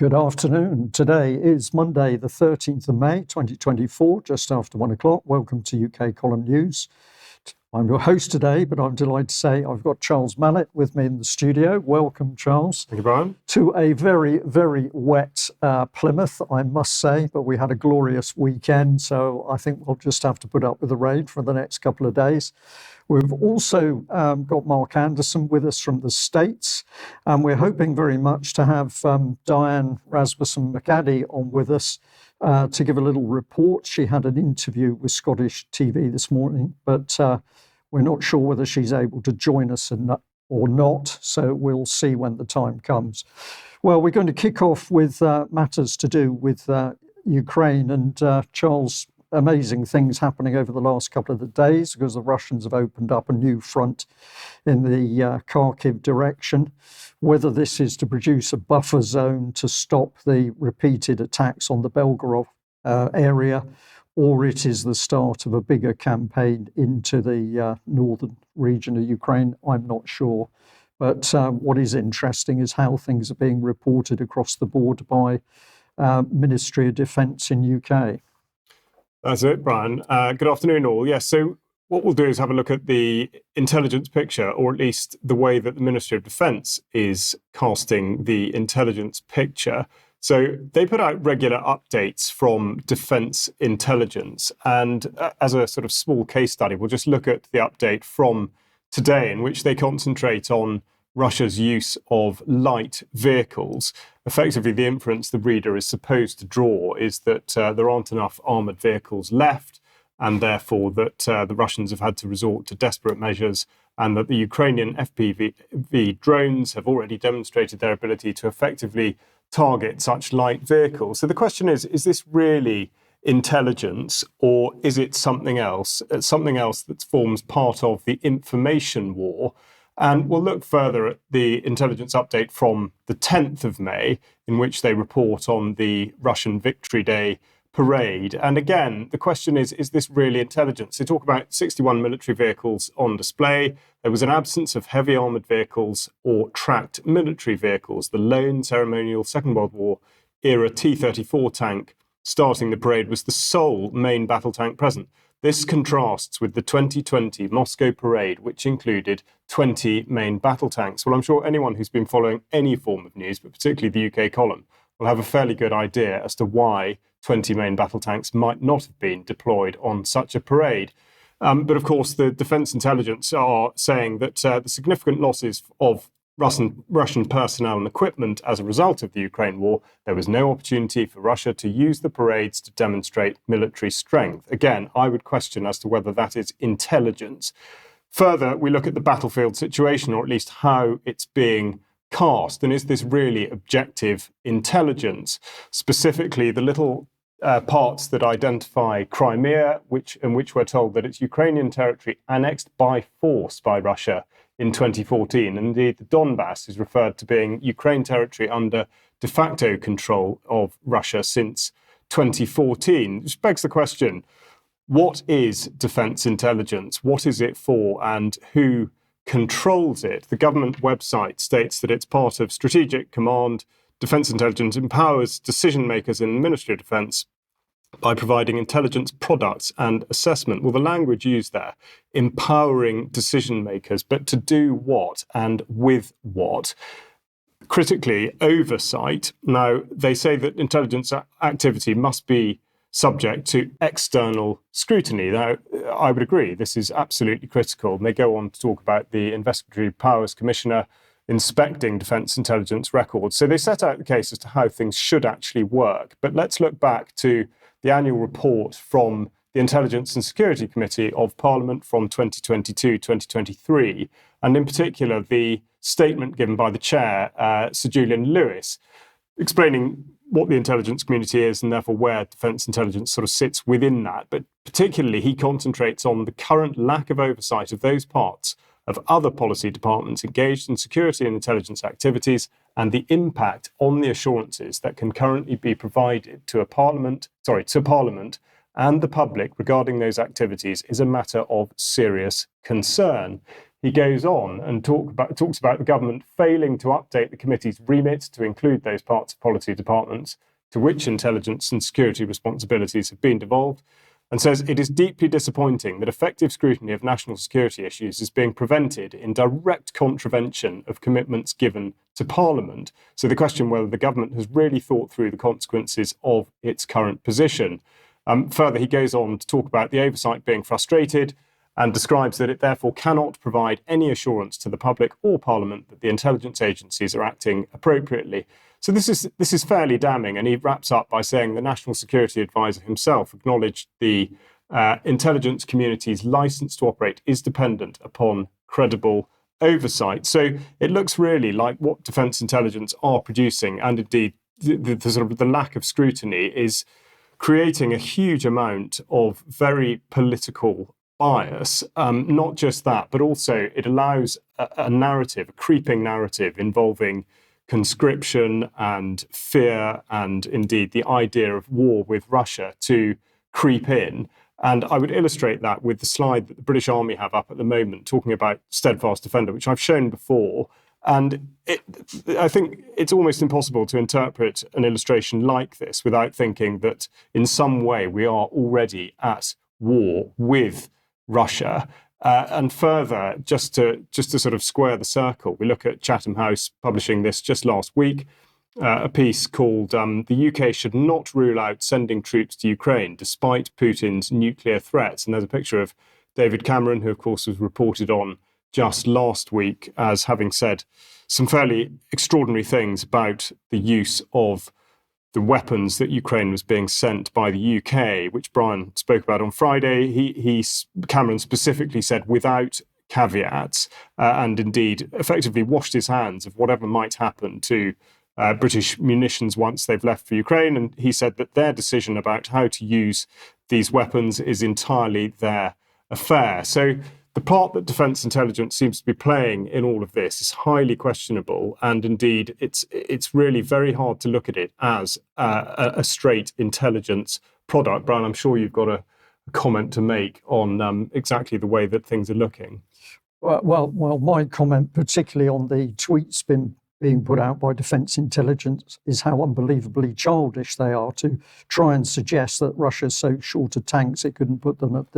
Good afternoon. Today is Monday, the 13th of May, 2024, just after 1 o'clock. Welcome to UK Column News. I'm your host today, but I'm delighted to say I've got Charles Malet with me in the studio. Welcome, Charles. Thank you, Brian. To a very, very wet Plymouth, I must say, but we had a glorious weekend, so I think we'll just have to put up with the rain for the next couple of days. We've also got Mark Anderson with us from the States, and we're hoping very much to have Diane, Rasmussen, McAdie on with us to give a little report. She had an interview with Scottish TV this morning, but we're not sure whether she's able to join us or not, so we'll see when the time comes. Well, we're going to kick off with matters to do with Ukraine, and Charles, amazing things happening over the last couple of the days because the Russians have opened up a new front in the Kharkiv direction. Whether this is to produce a buffer zone to stop the repeated attacks on the Belgorod area, or it is the start of a bigger campaign into the northern region of Ukraine, I'm not sure. But what is interesting is how things are being reported across the board by Ministry of Defence in UK. That's it, Brian. Good afternoon, all. Yes, so what we'll do is have a look at the intelligence picture, or at least the way that the Ministry of Defence is casting the intelligence picture. So they put out regular updates from Defence Intelligence. And as a sort of small case study, we'll just look at the update from today, in which they concentrate on Russia's use of light vehicles. Effectively, the inference the reader is supposed to draw is that there aren't enough armoured vehicles left, and therefore that the Russians have had to resort to desperate measures, and that the Ukrainian FPV drones have already demonstrated their ability to effectively target such light vehicles. So the question is this really intelligence, or is it something else? It's something else that forms part of the information war. And we'll look further at the intelligence update from the 10th of May, in which they report on the Russian Victory Day parade. And again, the question is this really intelligence? They talk about 61 military vehicles on display. There was an absence of heavy armoured vehicles or tracked military vehicles. The lone ceremonial Second World War era T-34 tank starting the parade was the sole main battle tank present. This contrasts with the 2020 Moscow parade, which included 20 main battle tanks. Well, I'm sure anyone who's been following any form of news, but particularly the UK column, will have a fairly good idea as to why 20 main battle tanks might not have been deployed on such a parade. But of course, the Defence Intelligence are saying that the significant losses of Russian personnel and equipment as a result of the Ukraine war, there was no opportunity for Russia to use the parades to demonstrate military strength. Again, I would question as to whether that is intelligence. Further, we look at the battlefield situation, or at least how it's being cast. And is this really objective intelligence? Specifically, the little parts that identify Crimea, in which we're told that it's Ukrainian territory annexed by force by Russia in 2014. And indeed, the Donbass is referred to being Ukraine territory under de facto control of Russia since 2014. Which begs the question, what is defence intelligence? What is it for, and who controls it? The government website states that it's part of Strategic Command. Defence intelligence empowers decision makers in the Ministry of Defence by providing intelligence products and assessment. Well, the language used there, empowering decision makers, but to do what and with what? Critically, oversight. Now, they say that intelligence activity must be subject to external scrutiny. Now, I would agree, this is absolutely critical. And they go on to talk about the Investigatory Powers Commissioner inspecting defence intelligence records. So they set out the case as to how things should actually work. But let's look back to the annual report from the Intelligence and Security Committee of Parliament from 2022-2023, and in particular the statement given by the chair, Sir Julian Lewis, explaining what the intelligence community is and therefore where defence intelligence sort of sits within that. But particularly he concentrates on the current lack of oversight of those parts of other policy departments engaged in security and intelligence activities, and the impact on the assurances that can currently be provided to Parliament and the public regarding those activities is a matter of serious concern. he goes on and talks about the government failing to update the committee's remit to include those parts of policy departments to which intelligence and security responsibilities have been devolved, and says it is deeply disappointing that effective scrutiny of national security issues is being prevented in direct contravention of commitments given to Parliament. So the question whether the government has really thought through the consequences of its current position. Further, he goes on to talk about the oversight being frustrated and describes that it therefore cannot provide any assurance to the public or Parliament that the intelligence agencies are acting appropriately. So this is fairly damning, and he wraps up by saying the National Security Advisor himself acknowledged the intelligence community's license to operate is dependent upon credible oversight. So it looks really like what Defence Intelligence are producing, and indeed the sort of the lack of scrutiny, is creating a huge amount of very political bias. Not just that, but also it allows a narrative, a creeping narrative involving conscription and fear and indeed the idea of war with Russia to creep in. And I would illustrate that with the slide that the British Army have up at the moment, talking about steadfast defender, which I've shown before. And I think it's almost impossible to interpret an illustration like this without thinking that in some way we are already at war with Russia. And further, just to sort of square the circle, we look at Chatham House publishing this just last week, a piece called "The UK should not rule out sending troops to Ukraine despite Putin's nuclear threats." And there's a picture of David Cameron, who of course was reported on just last week as having said some fairly extraordinary things about the use of the weapons that Ukraine was being sent by the UK, which Brian spoke about on Friday. Cameron specifically said without caveats, and indeed effectively washed his hands of whatever might happen to British munitions once they've left for Ukraine. And he said that their decision about how to use these weapons is entirely their affair. So the part that Defence Intelligence seems to be playing in all of this is highly questionable, and indeed it's really very hard to look at it as a straight intelligence product. Brian, I'm sure you've got a comment to make on exactly the way that things are looking. Well, my comment, particularly on the tweets being put out by Defence Intelligence, is how unbelievably childish they are to try and suggest that Russia's so short of tanks it couldn't put them at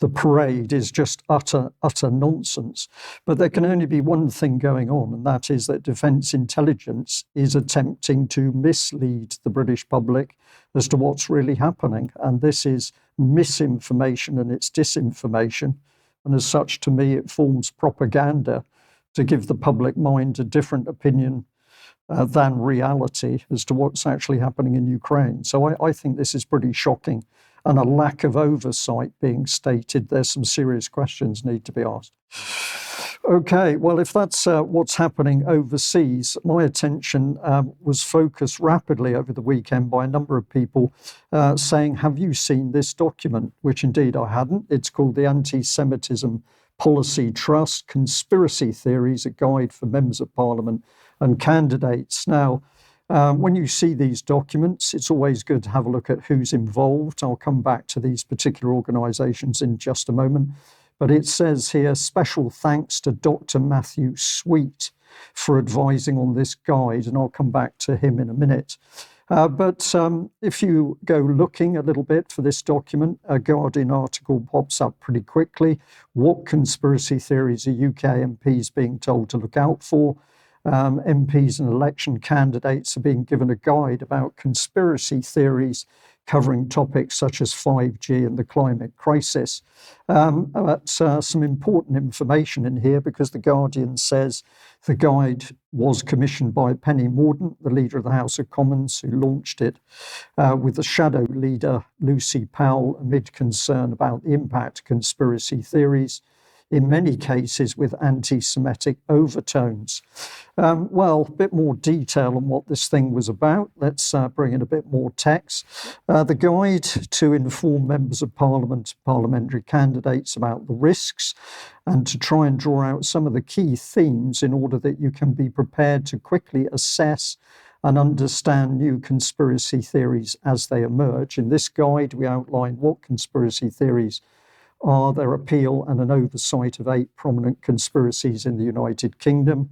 the parade is just utter nonsense. But there can only be one thing going on, and that is that Defence Intelligence is attempting to mislead the British public as to what's really happening. And this is misinformation and it's disinformation. And as such, to me, it forms propaganda to give the public mind a different opinion than reality as to what's actually happening in Ukraine. So I think this is pretty shocking, and a lack of oversight being stated. There's some serious questions need to be asked. Okay, well, if that's what's happening overseas, my attention was focused rapidly over the weekend by a number of people saying, have you seen this document? Which indeed I hadn't. It's called the Anti-Semitism Policy Trust, Conspiracy Theories, a Guide for Members of Parliament and Candidates. Now, when you see these documents, it's always good to have a look at who's involved. I'll come back to these particular organisations in just a moment. But it says here, special thanks to Dr. Matthew Sweet for advising on this guide, and I'll come back to him in a minute. But if you go looking a little bit for this document, a Guardian article pops up pretty quickly. What conspiracy theories are UK MPs being told to look out for? MPs and election candidates are being given a guide about conspiracy theories covering topics such as 5G and the climate crisis. Some important information in here, because The Guardian says the guide was commissioned by Penny Mordaunt, the leader of the House of Commons, who launched it with the shadow leader, Lucy Powell, amid concern about the impact of conspiracy theories, in many cases with anti-Semitic overtones. Well, a bit more detail on what this thing was about. Let's bring in a bit more text. The guide to inform members of Parliament, parliamentary candidates about the risks, and to try and draw out some of the key themes in order that you can be prepared to quickly assess and understand new conspiracy theories as they emerge. In this guide, we outline what conspiracy theories are their appeal and an oversight of 8 prominent conspiracies in the United Kingdom.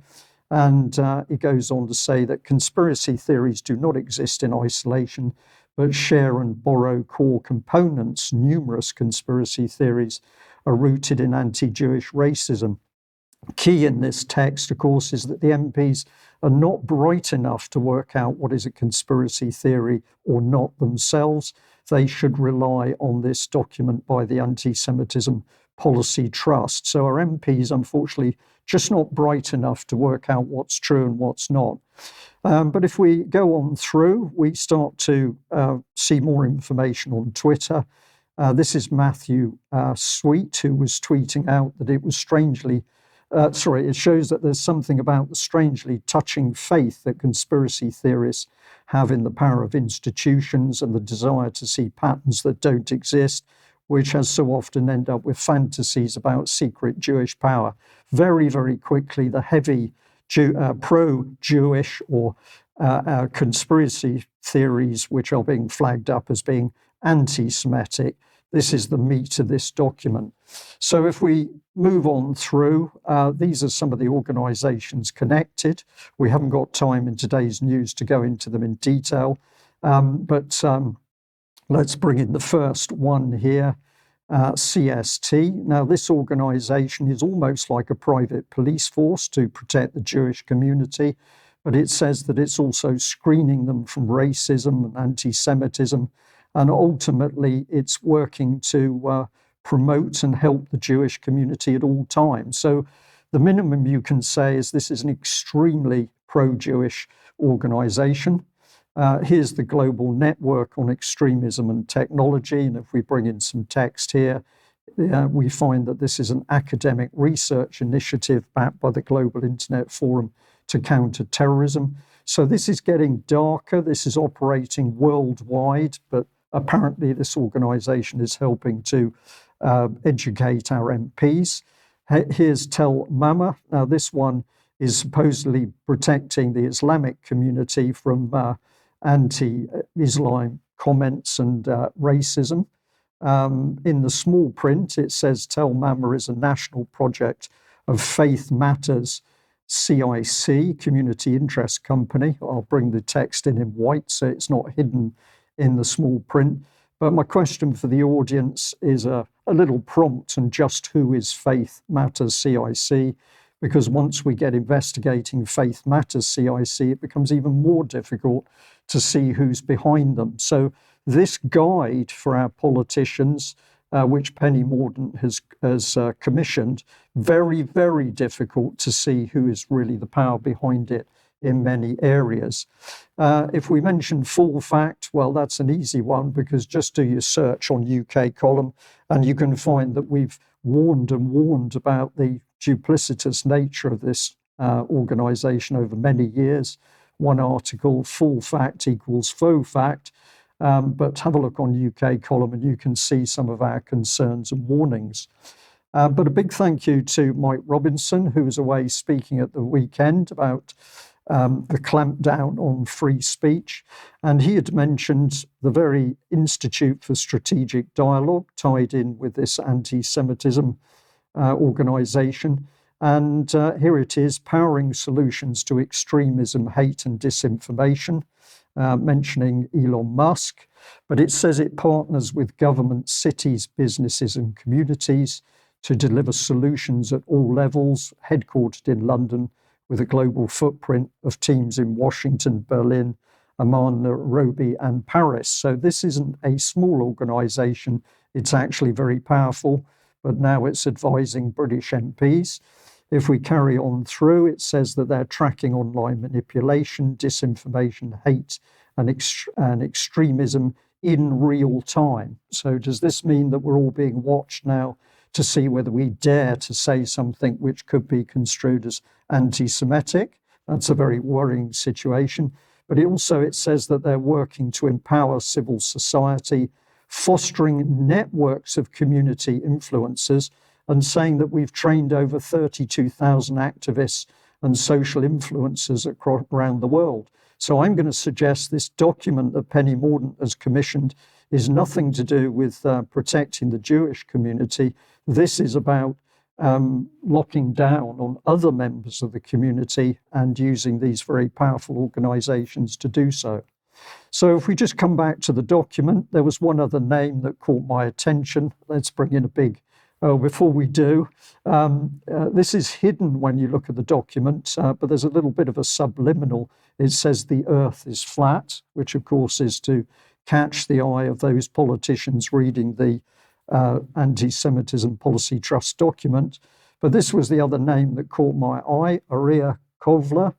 And it goes on to say that conspiracy theories do not exist in isolation, but share and borrow core components. Numerous conspiracy theories are rooted in anti-Jewish racism. Key in this text, of course, is that the MPs are not bright enough to work out what is a conspiracy theory or not themselves. They should rely on this document by the Anti-Semitism Policy Trust. So our MPs, unfortunately, just not bright enough to work out what's true and what's not. But if we go on through, we start to see more information on Twitter. This is Matthew Sweet, who was tweeting out that it was it shows that there's something about the strangely touching faith that conspiracy theorists have in the power of institutions and the desire to see patterns that don't exist, which has so often end up with fantasies about secret Jewish power. Very, very quickly, the heavy pro-Jewish or conspiracy theories, which are being flagged up as being anti-Semitic. This is the meat of this document. So if we move on through, these are some of the organisations connected. We haven't got time in today's news to go into them in detail, but let's bring in the first one here, CST. Now, this organisation is almost like a private police force to protect the Jewish community, but it says that it's also screening them from racism and anti-Semitism, and ultimately it's working to promote and help the Jewish community at all times. So the minimum you can say is this is an extremely pro-Jewish organisation. Here's the Global Network on Extremism and Technology, and if we bring in some text here, we find that this is an academic research initiative backed by the Global Internet Forum to Counter Terrorism. So this is getting darker. This is operating worldwide, but apparently this organisation is helping to educate our MPs. Here's Tel Mama. Now this one is supposedly protecting the Islamic community from anti-Islam comments and racism. In the small print, it says Tel Mama is a national project of Faith Matters CIC, Community Interest Company. I'll bring the text in white so it's not hidden in the small print. But my question for the audience is a little prompt and just who is Faith Matters CIC? Because once we get investigating Faith Matters CIC, it becomes even more difficult to see who's behind them. So this guide for our politicians, which Penny Mordaunt has commissioned, very, very difficult to see who is really the power behind it in many areas. If we mention Full Fact, well, that's an easy one because just do your search on UK column and you can find that we've warned and warned about the duplicitous nature of this organisation over many years. One article, Full Fact equals Faux Fact, but have a look on UK column and you can see some of our concerns and warnings. But a big thank you to Mike Robinson, who was away speaking at the weekend about the clampdown on free speech. And he had mentioned the very Institute for Strategic Dialogue tied in with this anti-Semitism organisation. And here it is, powering solutions to extremism, hate and disinformation, mentioning Elon Musk. But it says it partners with government, cities, businesses and communities to deliver solutions at all levels, headquartered in London, with a global footprint of teams in Washington, Berlin, Amman, Nairobi, and Paris. So this isn't a small organisation. It's actually very powerful, but now it's advising British MPs. If we carry on through, it says that they're tracking online manipulation, disinformation, hate, and extremism in real time. So does this mean that we're all being watched now to see whether we dare to say something which could be construed as anti-Semitic? That's a very worrying situation. But it says that they're working to empower civil society, fostering networks of community influencers, and saying that we've trained over 32,000 activists and social influencers around the world. So I'm going to suggest this document that Penny Mordaunt has commissioned is nothing to do with protecting the Jewish community. This is about locking down on other members of the community and using these very powerful organizations to do so. So if we just come back to the document, there was one other name that caught my attention. Let's bring in a big, before we do, this is hidden when you look at the document, but there's a little bit of a subliminal. It says the earth is flat, which of course is to catch the eye of those politicians reading the Anti-Semitism Policy Trust document. But this was the other name that caught my eye, Aria Kovler.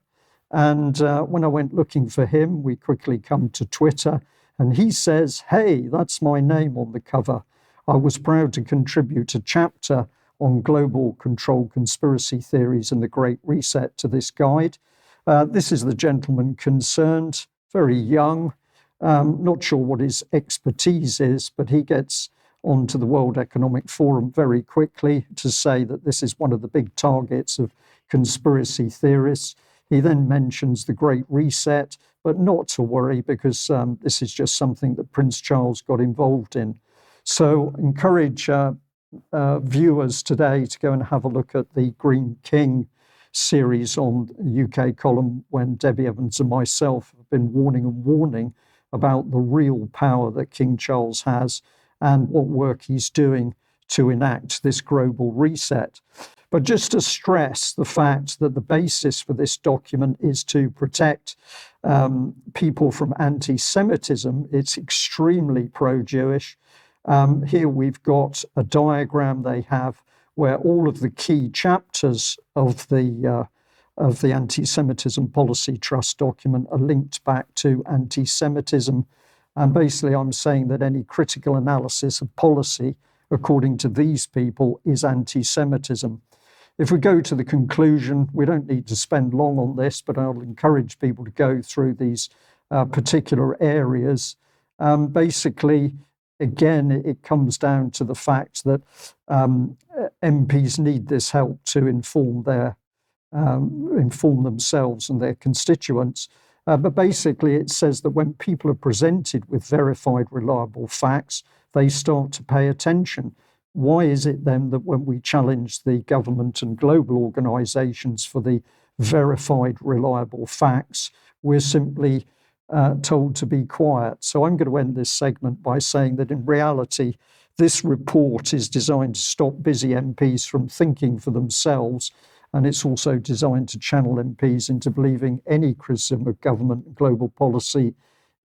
And when I went looking for him, we quickly come to Twitter, and he says, hey, that's my name on the cover. I was proud to contribute a chapter on global control conspiracy theories and the Great Reset to this guide. This is the gentleman concerned, very young, not sure what his expertise is, but he gets onto the World Economic Forum very quickly to say that this is one of the big targets of conspiracy theorists. He then mentions the Great Reset, but not to worry because this is just something that Prince Charles got involved in. So encourage viewers today to go and have a look at the Green King series on UK column, when Debbie Evans and myself have been warning about the real power that King Charles has and what work he's doing to enact this global reset. But just to stress the fact that the basis for this document is to protect people from anti-Semitism. It's extremely pro-Jewish. Here we've got a diagram they have where all of the key chapters of the Anti-Semitism Policy Trust document are linked back to anti-Semitism. And basically I'm saying that any critical analysis of policy, according to these people, is anti-Semitism. If we go to the conclusion, we don't need to spend long on this, but I'll encourage people to go through these particular areas. Basically, again, it comes down to the fact that MPs need this help to inform themselves and their constituents. But basically, it says that when people are presented with verified, reliable facts, they start to pay attention. Why is it then that when we challenge the government and global organizations for the verified, reliable facts, we're simply told to be quiet? So I'm going to end this segment by saying that in reality, this report is designed to stop busy MPs from thinking for themselves, and it's also designed to channel MPs into believing any criticism of government and global policy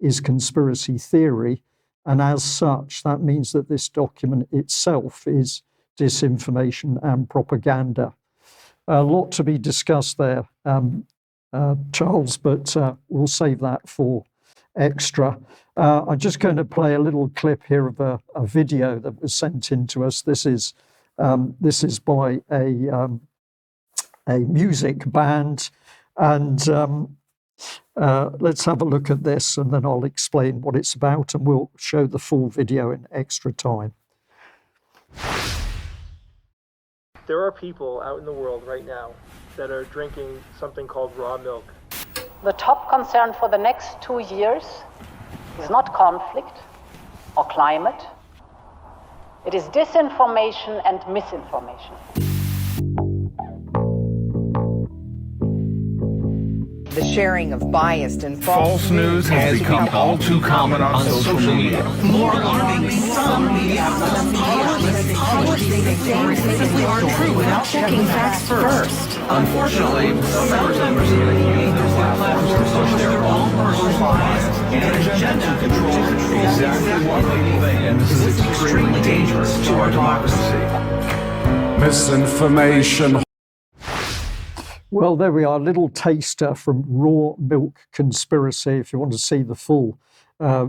is conspiracy theory. And as such, that means that this document itself is disinformation and propaganda. A lot to be discussed there, Charles, but we'll save that for extra. I'm just going to play a little clip here of a video that was sent in to us. This is by a music band, and let's have a look at this, and then I'll explain what it's about, and we'll show the full video in extra time. There are people out in the world right now that are drinking something called raw milk. The top concern for the next 2 years is not conflict or climate. It is disinformation and misinformation. The sharing of biased and false news has become all too common on social media. More alarming, some media simply aren't true without checking facts first. Unfortunately, some members of the community use their platforms to push their own personal bias and agenda to control exactly what they think. And this is extremely dangerous to our democracy. Misinformation. Well, there we are, a little taster from Raw Milk Conspiracy. If you want to see the full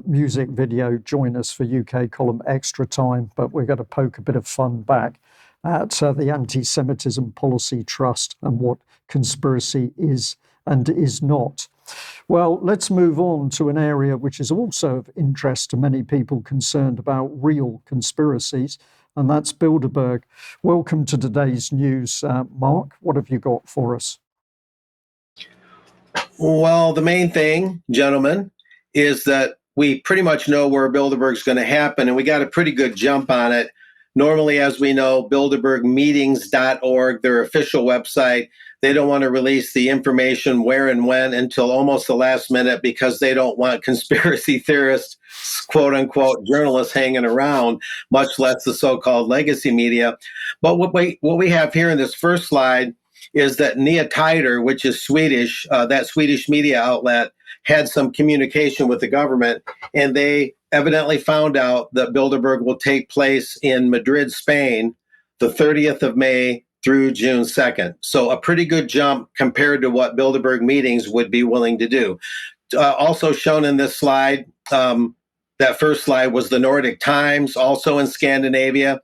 music video, join us for UK Column Extra Time. But we're going to poke a bit of fun back at the Anti-Semitism Policy Trust and what conspiracy is and is not. Well, let's move on to an area which is also of interest to many people concerned about real conspiracies, and that's Bilderberg. Welcome to today's news, Mark. What have you got for us? Well, the main thing, gentlemen, is that we pretty much know where Bilderberg's going to happen, and we got a pretty good jump on it. Normally, as we know, bilderbergmeetings.org, their official website, they don't want to release the information where and when until almost the last minute because they don't want conspiracy theorists, quote unquote, journalists hanging around, much less the so-called legacy media. But what we have here in this first slide is that Nya Tider, which is Swedish, that Swedish media outlet, had some communication with the government, and they evidently found out that Bilderberg will take place in Madrid, Spain, the 30th of May through June 2nd. So a pretty good jump compared to what Bilderberg meetings would be willing to do. Also shown in this slide, that first slide was the Nordic Times, also in Scandinavia.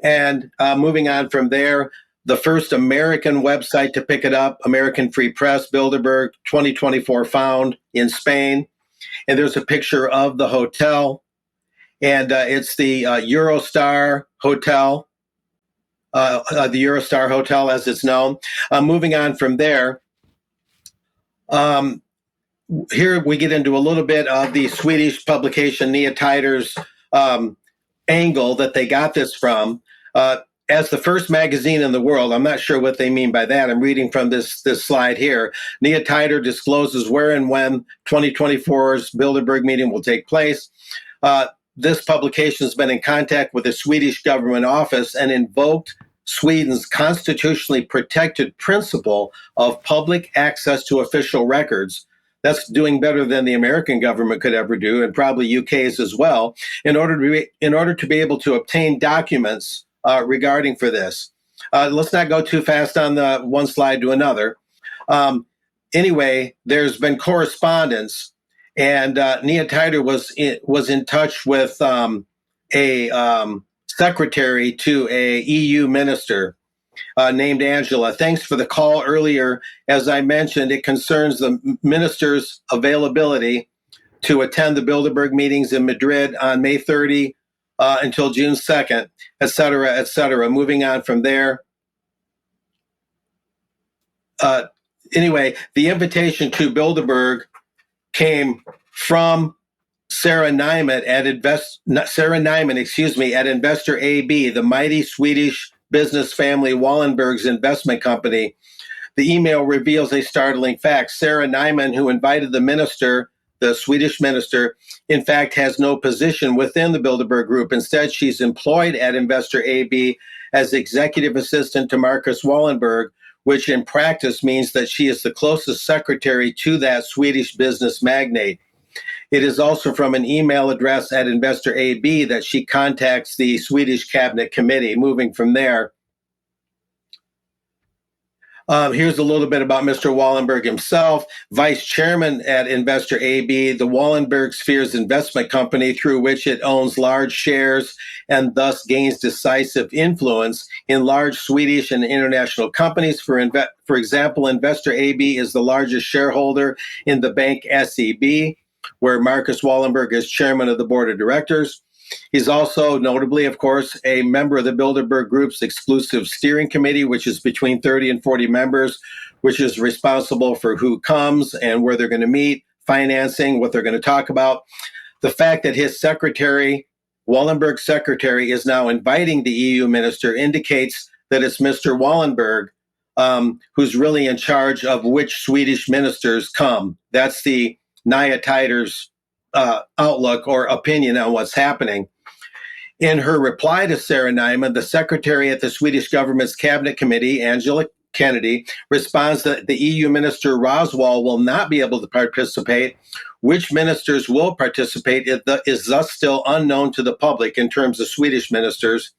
And moving on from there, the first American website to pick it up, American Free Press, Bilderberg, 2024 found in Spain. And there's a picture of the hotel. And it's the Eurostar Hotel, the Eurostar Hotel as it's known. Moving on from there, here we get into a little bit of the Swedish publication Nya Tider's angle that they got this from. As the first magazine in the world, I'm not sure what they mean by that. I'm reading from this slide here. Nya Tider discloses where and when 2024's Bilderberg meeting will take place. This publication has been in contact with the Swedish government office and invoked Sweden's constitutionally protected principle of public access to official records. That's doing better than the American government could ever do, and probably UK's as well, in order to be able to obtain documents regarding for this. Let's not go too fast on the one slide to another. Anyway, there's been correspondence, and Nya Tider was in touch with a secretary to a EU minister named Angela. Thanks for the call earlier. As I mentioned, it concerns the minister's availability to attend the Bilderberg meetings in Madrid on May 30 until June 2nd, et cetera, et cetera. Moving on from there. Anyway, the invitation to Bilderberg came from Sarah Nyman at Investor AB, the mighty Swedish business family Wallenberg's investment company. The email reveals a startling fact. Sarah Nyman, who invited the minister, the Swedish minister, in fact, has no position within the Bilderberg Group. Instead, she's employed at Investor AB as executive assistant to Marcus Wallenberg, which in practice means that she is the closest secretary to that Swedish business magnate. It is also from an email address at Investor AB that she contacts the Swedish Cabinet Committee. Moving from there, here's a little bit about Mr. Wallenberg himself, vice chairman at Investor AB, the Wallenberg Spheres investment company through which it owns large shares and thus gains decisive influence in large Swedish and international companies. For example, Investor AB is the largest shareholder in the bank SEB, where Marcus Wallenberg is chairman of the board of directors. He's also notably, of course, a member of the Bilderberg Group's exclusive steering committee, which is between 30 and 40 members, which is responsible for who comes and where they're going to meet, financing, what they're going to talk about. The fact that his secretary, Wallenberg's secretary, is now inviting the EU minister indicates that it's Mr. Wallenberg who's really in charge of which Swedish ministers come. That's the Nya Tider's outlook or opinion on what's happening. In her reply to Sarah Nyman, the secretary at the Swedish government's cabinet committee, Angela Kennedy, responds that the EU minister Roswell will not be able to participate. Which ministers will participate is thus still unknown to the public in terms of Swedish ministers.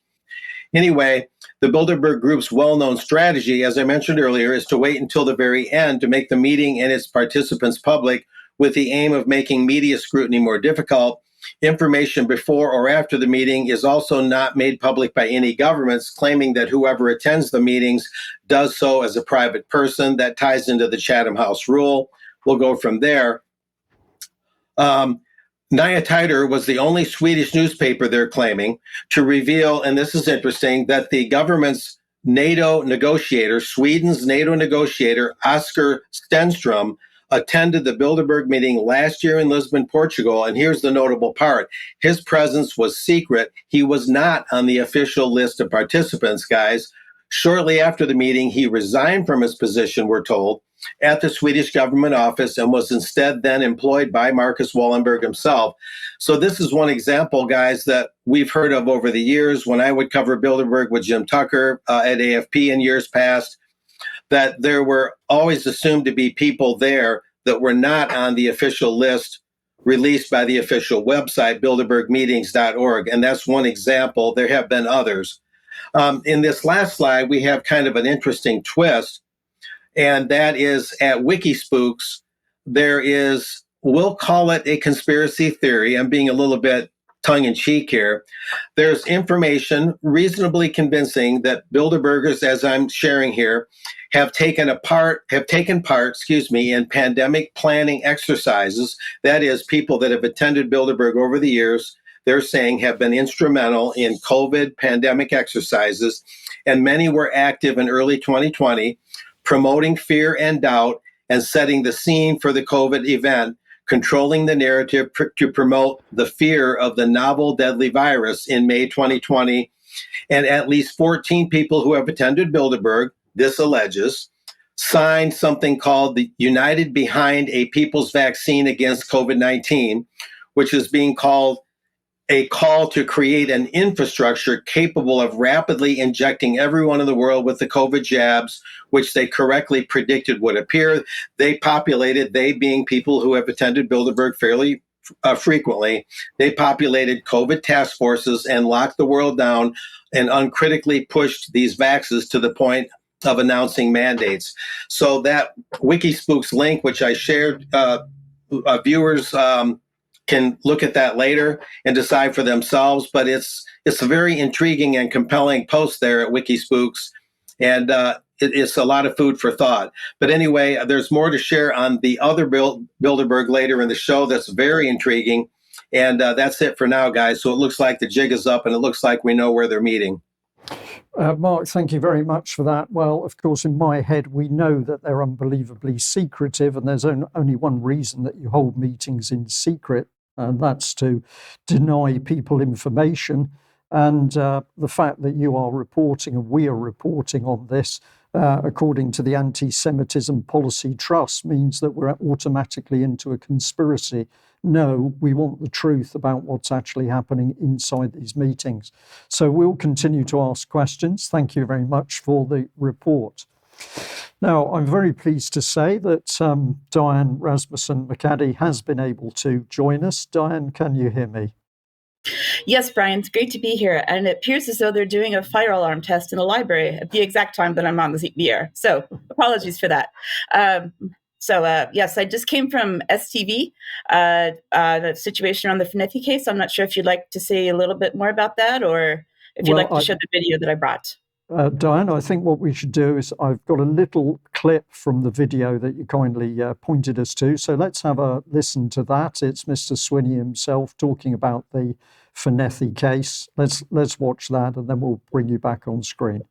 Anyway, the Bilderberg Group's well-known strategy, as I mentioned earlier, is to wait until the very end to make the meeting and its participants public, with the aim of making media scrutiny more difficult. Information before or after the meeting is also not made public by any governments, claiming that whoever attends the meetings does so as a private person. That ties into the Chatham House rule. We'll go from there. Nya Tider was the only Swedish newspaper, they're claiming, to reveal, and this is interesting, that the government's NATO negotiator, Sweden's NATO negotiator, Oskar Stenström, attended the Bilderberg meeting last year in Lisbon, Portugal. And here's the notable part. His presence was secret. He was not on the official list of participants, guys. Shortly after the meeting, he resigned from his position, we're told, at the Swedish government office and was instead then employed by Marcus Wallenberg himself. So this is one example, guys, that we've heard of over the years. When I would cover Bilderberg with Jim Tucker at AFP in years past, that there were always assumed to be people there that were not on the official list released by the official website, bilderbergmeetings.org. And that's one example. There have been others. In this last slide, we have kind of an interesting twist, and that is at Wikispooks, there is, we'll call it a conspiracy theory. I'm being a little bit tongue-in-cheek here. There's information reasonably convincing that Bilderbergers, as I'm sharing here, have taken part, in pandemic planning exercises. That is, people that have attended Bilderberg over the years, they're saying have been instrumental in COVID pandemic exercises, and many were active in early 2020, promoting fear and doubt and setting the scene for the COVID event, controlling the narrative to promote the fear of the novel deadly virus in May 2020. And at least 14 people who have attended Bilderberg, this alleges, signed something called the United Behind a People's Vaccine Against COVID-19, which is being called a call to create an infrastructure capable of rapidly injecting everyone in the world with the COVID jabs, which they correctly predicted would appear. They being people who have attended Bilderberg fairly frequently, they populated COVID task forces and locked the world down and uncritically pushed these vaxes to the point of announcing mandates. So that Wikispooks link, which I shared, viewers can look at that later and decide for themselves. But it's a very intriguing and compelling post there at Wikispooks, and it's a lot of food for thought. But anyway, there's more to share on the other Bilderberg later in the show that's very intriguing. And that's it for now, guys. So it looks like the jig is up, and it looks like we know where they're meeting. Mark, thank you very much for that. Well, of course, in my head, we know that they're unbelievably secretive, and there's only one reason that you hold meetings in secret, and that's to deny people information. And the fact that you are reporting and we are reporting on this, according to the Anti-Semitism Policy Trust, means that we're automatically into a conspiracy. No, we want the truth about what's actually happening inside these meetings. So we'll continue to ask questions. Thank you very much for the report. Now, I'm very pleased to say that Diane Rasmussen McAdie has been able to join us. Diane, can you hear me? Yes, Brian, it's great to be here. And it appears as though they're doing a fire alarm test in the library at the exact time that I'm on the air. So apologies for that. Yes, I just came from STV, the situation on the Finetti case. I'm not sure if you'd like to say a little bit more about that, or if you'd like to show the video that I brought. Diane, I think what we should do is I've got a little clip from the video that you kindly pointed us to. So let's have a listen to that. It's Mr. Swinney himself talking about the Finetti case. Let's watch that, and then we'll bring you back on screen.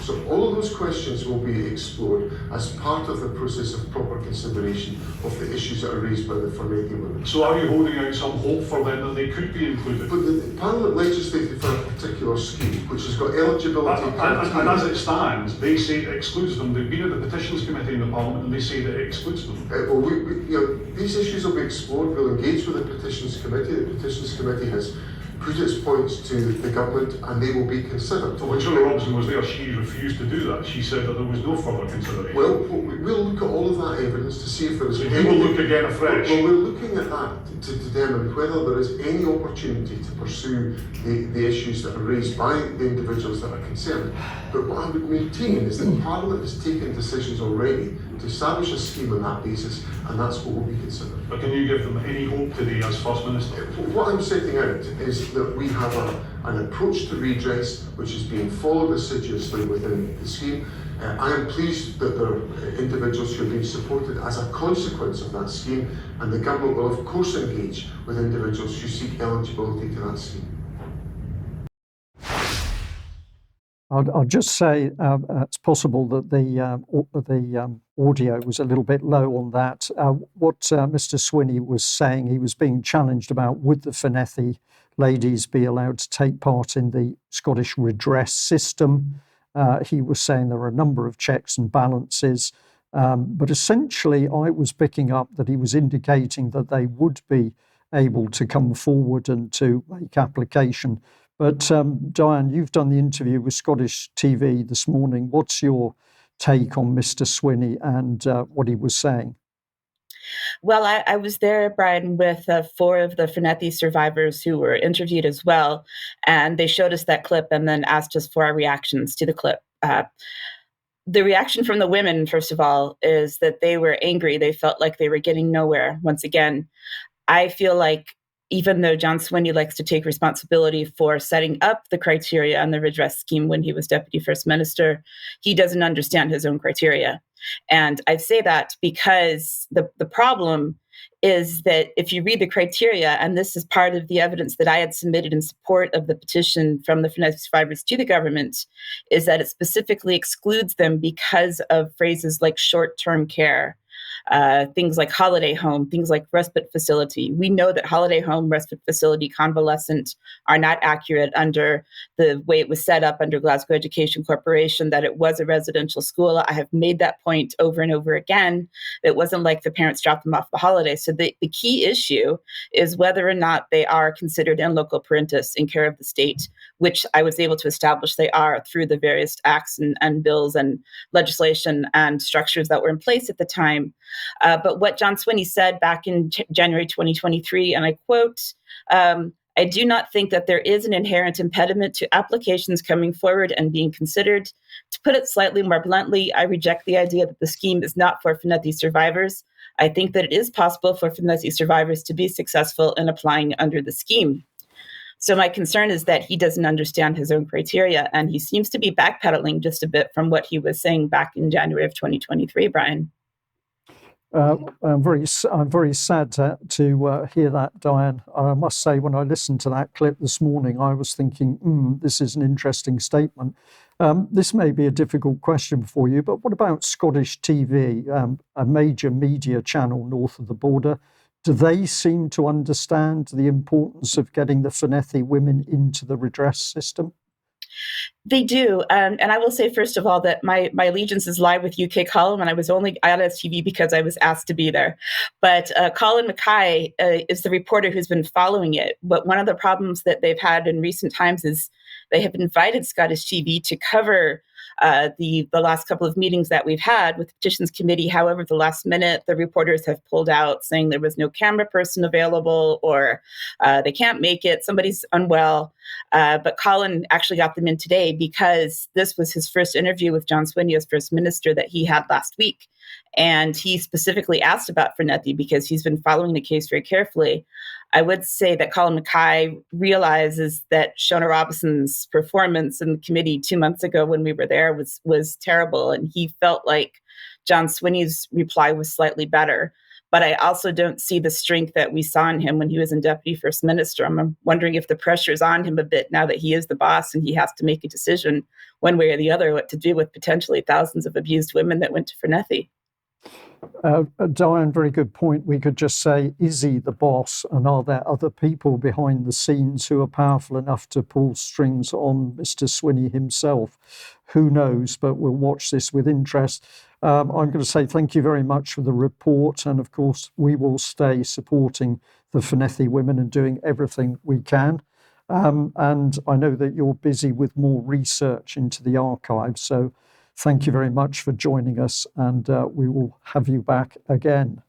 So all of those questions will be explored as part of the process of proper consideration of the issues that are raised by the Finetti women. So are you holding out some hope for them that they could be included? But the Parliament legislated for a particular scheme, which has got eligibility criteria. And as it stands, they say it excludes them. They've been at the Petitions Committee in the Parliament, and they say that it excludes them. These issues will be explored. We'll engage with the Petitions Committee. The Petitions Committee has put its points to the government, and they will be considered. So when Julia Robinson was there, she refused to do that. She said that there was no further consideration. Well, we'll look at all of that evidence to see if there is. So you will look again afresh. Well, we're looking at that to determine whether there is any opportunity to pursue the issues that are raised by the individuals that are concerned. But what I would maintain is that Parliament has taken decisions already to establish a scheme on that basis, and that's what will be considered. But can you give them any hope today as First Minister? What I'm setting out is that we have an approach to redress which is being followed assiduously within the scheme. I am pleased that there are individuals who are being supported as a consequence of that scheme, and the government will of course engage with individuals who seek eligibility to that scheme. I'll just say it's possible that the audio was a little bit low on that. What Mr. Swinney was saying, he was being challenged about would the Fenethy ladies be allowed to take part in the Scottish redress system. He was saying there are a number of checks and balances, but essentially I was picking up that he was indicating that they would be able to come forward and to make application. But Diane, you've done the interview with Scottish TV this morning. What's your take on Mr. Swinney and what he was saying? Well, I was there, Brian, with 4 of the Fenethy survivors who were interviewed as well. And they showed us that clip and then asked us for our reactions to the clip. The reaction from the women, first of all, is that they were angry. They felt like they were getting nowhere. Once again, I feel like even though John Swinney likes to take responsibility for setting up the criteria on the redress scheme when he was Deputy First Minister, he doesn't understand his own criteria. And I say that because the problem is that if you read the criteria, and this is part of the evidence that I had submitted in support of the petition from the Fenethy survivors to the government, is that it specifically excludes them because of phrases like short-term care, things like holiday home, things like respite facility. We know that holiday home, respite facility, convalescent are not accurate under the way it was set up under Glasgow Education Corporation, that it was a residential school. I have made that point over and over again. It wasn't like the parents dropped them off the holiday. So the key issue is whether or not they are considered in loco parentis in care of the state, which I was able to establish they are through the various acts and bills and legislation and structures that were in place at the time. But what John Swinney said back in January 2023, and I quote, I do not think that there is an inherent impediment to applications coming forward and being considered. To put it slightly more bluntly, I reject the idea that the scheme is not for Fenethy survivors. I think that it is possible for Fenethy survivors to be successful in applying under the scheme. So my concern is that he doesn't understand his own criteria, and he seems to be backpedaling just a bit from what he was saying back in January of 2023, Brian. I'm very sad to hear that, Diane. I must say, when I listened to that clip this morning, I was thinking, this is an interesting statement. This may be a difficult question for you, but what about Scottish TV, a major media channel north of the border? Do they seem to understand the importance of getting the Fenethy women into the redress system? They do. And I will say, first of all, that my allegiance is live with UK Colin, and I was only out of TV because I was asked to be there. But Colin McAdie is the reporter who's been following it. But one of the problems that they've had in recent times is they have invited Scottish TV to cover the last couple of meetings that we've had with the Petitions Committee. However, the last minute, the reporters have pulled out saying there was no camera person available, or they can't make it, somebody's unwell. But Colin actually got them in today because this was his first interview with John Swinney as First Minister that he had last week. And he specifically asked about Fenethy because he's been following the case very carefully. I would say that Colin McAdie realizes that Shona Robinson's performance in the committee 2 months ago when we were there was terrible, and he felt like John Swinney's reply was slightly better. But I also don't see the strength that we saw in him when he was in Deputy First Minister. I'm wondering if the pressure is on him a bit now that he is the boss and he has to make a decision one way or the other what to do with potentially thousands of abused women that went to Fenethy. Diane, very good point. We could just say, is he the boss? And are there other people behind the scenes who are powerful enough to pull strings on Mr. Swinney himself? Who knows? But we'll watch this with interest. I'm going to say thank you very much for the report. And of course, we will stay supporting the Fenethy women and doing everything we can. And I know that you're busy with more research into the archives. So thank you very much for joining us, and we will have you back again.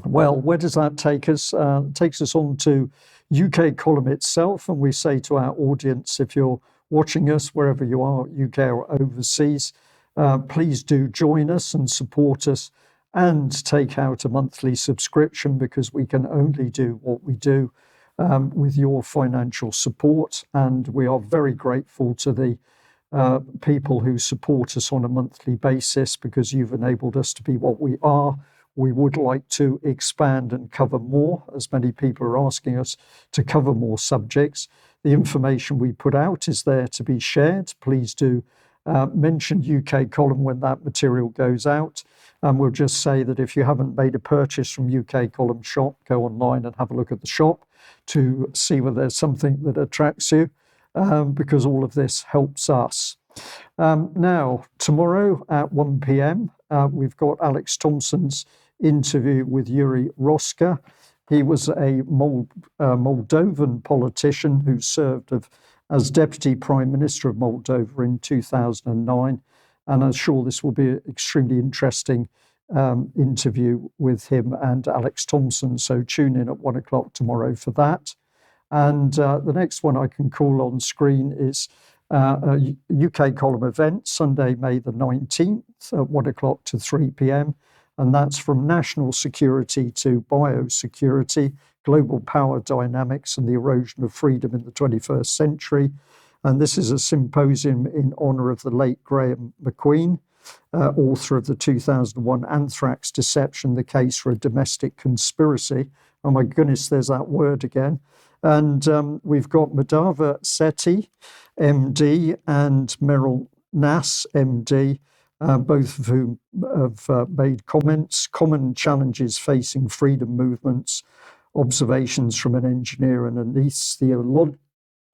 Well, where does that take us? It takes us on to UK Column itself, and we say to our audience, if you're watching us wherever you are, UK or overseas, please do join us and support us and take out a monthly subscription, because we can only do what we do with your financial support, and we are very grateful to the people who support us on a monthly basis, because you've enabled us to be what we are. We would like to expand and cover more, as many people are asking us to cover more subjects. The information we put out is there to be shared. Please do mention UK Column when that material goes out. And we'll just say that if you haven't made a purchase from UK Column shop, go online and have a look at the shop to see whether there's something that attracts you, because all of this helps us. Now, tomorrow at 1 p.m, we've got Alex Thompson's interview with Yuri Roska. He was a Moldovan politician who served as Deputy Prime Minister of Moldova in 2009. And I'm sure this will be an extremely interesting interview with him and Alex Thompson. So tune in at 1 o'clock tomorrow for that. And the next one I can call on screen is a UK Column event, Sunday, May the 19th at 1 o'clock to 3 p.m. And that's from national security to biosecurity, global power dynamics and the erosion of freedom in the 21st century. And this is a symposium in honour of the late Graham McQueen, author of the 2001 Anthrax Deception, the Case for a Domestic Conspiracy. Oh my goodness, there's that word again. And we've got Madhava Sethi, MD, and Meryl Nass, MD, both of whom have made comments, common challenges facing freedom movements, observations from an engineer and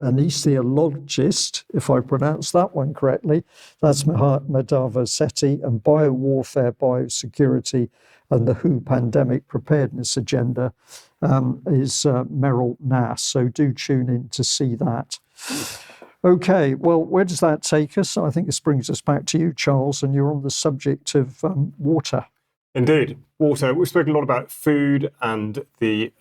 anesthesiologist, if I pronounce that one correctly. That's Madhava Sethi, and biowarfare, biosecurity, and the WHO pandemic preparedness agenda is Meryl Nass. So do tune in to see that. Okay, well, where does that take us? I think this brings us back to you, Charles, and you're on the subject of water. Indeed, water. We've spoken a lot about food and the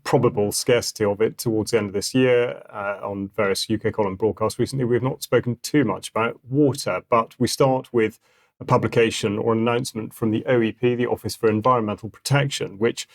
probable scarcity of it towards the end of this year on various UK Column broadcasts recently. We've not spoken too much about water, but we start with a publication or an announcement from the OEP, the Office for Environmental Protection, which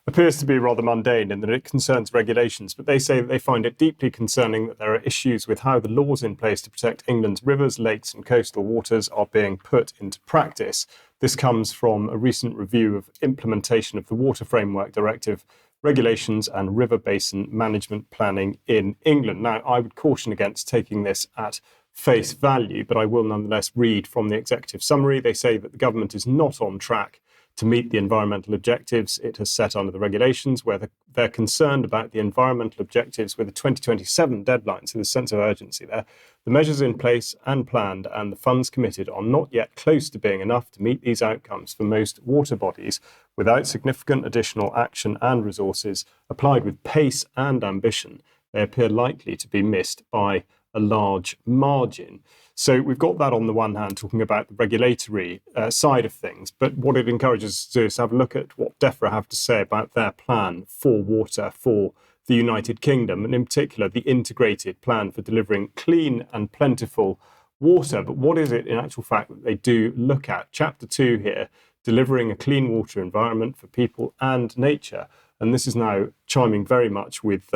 appears to be rather mundane in that it concerns regulations, but they say that they find it deeply concerning that there are issues with how the laws in place to protect England's rivers, lakes and coastal waters are being put into practice. This comes from a recent review of implementation of the Water Framework Directive, regulations and river basin management planning in England. Now, I would caution against taking this at face value, but I will nonetheless read from the executive summary. They say that the government is not on track to meet the environmental objectives it has set under the regulations, where they're concerned about the environmental objectives with a 2027 deadline, so there's a sense of urgency there. The measures in place and planned and the funds committed are not yet close to being enough to meet these outcomes for most water bodies. Without significant additional action and resources applied with pace and ambition, they appear likely to be missed by a large margin. So we've got that on the one hand, talking about the regulatory side of things, but what it encourages us to do is have a look at what DEFRA have to say about their plan for water for the United Kingdom, and in particular, the integrated plan for delivering clean and plentiful water. But what is it in actual fact that they do look at? Chapter 2 here, delivering a clean water environment for people and nature. And this is now chiming very much with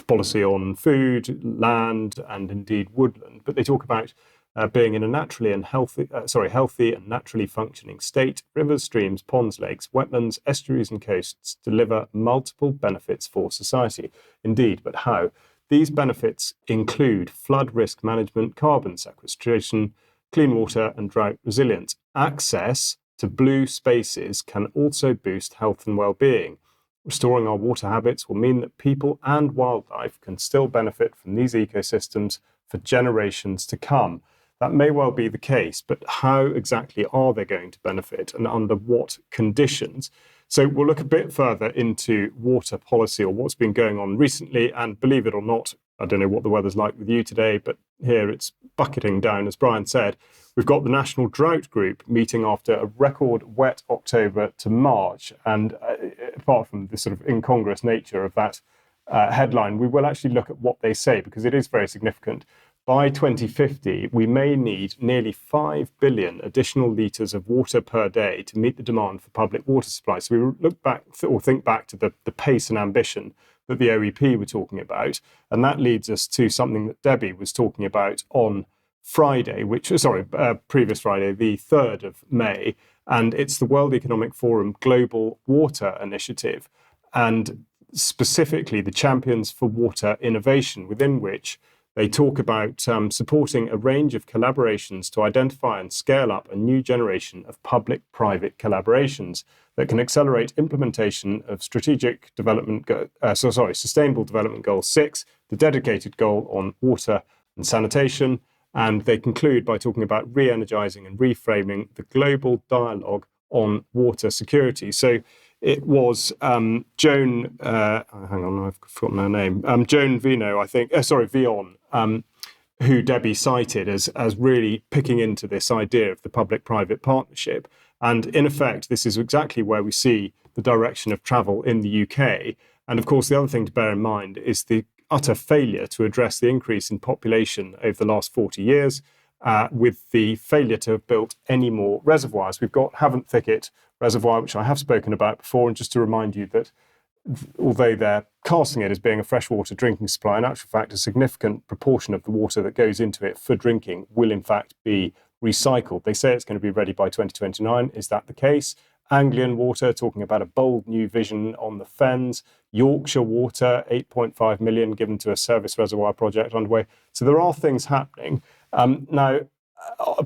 policy on food, land, and indeed woodland. But they talk about being in a healthy and naturally functioning state. Rivers, streams, ponds, lakes, wetlands, estuaries, and coasts deliver multiple benefits for society. Indeed, but how? These benefits include flood risk management, carbon sequestration, clean water, and drought resilience. Access to blue spaces can also boost health and well-being. Restoring our water habits will mean that people and wildlife can still benefit from these ecosystems for generations to come. That may well be the case, but how exactly are they going to benefit and under what conditions? So we'll look a bit further into water policy, or what's been going on recently, and believe it or not, I don't know what the weather's like with you today, but here it's bucketing down, as Brian said. We've got the National Drought Group meeting after a record wet October to March. And apart from the sort of incongruous nature of that headline, we will actually look at what they say, because it is very significant. By 2050, we may need nearly 5 billion additional litres of water per day to meet the demand for public water supply. So we look back or think back to the pace and ambition that the OEP were talking about. And that leads us to something that Debbie was talking about on Friday, previous Friday, the 3rd of May. And it's the World Economic Forum Global Water Initiative. And specifically the Champions for Water Innovation, within which they talk about supporting a range of collaborations to identify and scale up a new generation of public-private collaborations that can accelerate implementation of Sustainable Development Goal 6, the dedicated goal on water and sanitation. And they conclude by talking about re-energizing and reframing the global dialogue on water security. So it was Joan, hang on, I've forgotten her name, Joan Vino, I think, Vion, who Debbie cited as really picking into this idea of the public-private partnership. And in effect, this is exactly where we see the direction of travel in the UK. And of course, the other thing to bear in mind is the utter failure to address the increase in population over the last 40 years, with the failure to have built any more reservoirs. We've got Havant Thicket Reservoir, which I have spoken about before, and just to remind you that although they're casting it as being a freshwater drinking supply, in actual fact, a significant proportion of the water that goes into it for drinking will in fact be recycled. They say it's going to be ready by 2029. Is that the case? Anglian Water, talking about a bold new vision on the Fens. Yorkshire Water, 8.5 million given to a service reservoir project underway. So there are things happening. Now,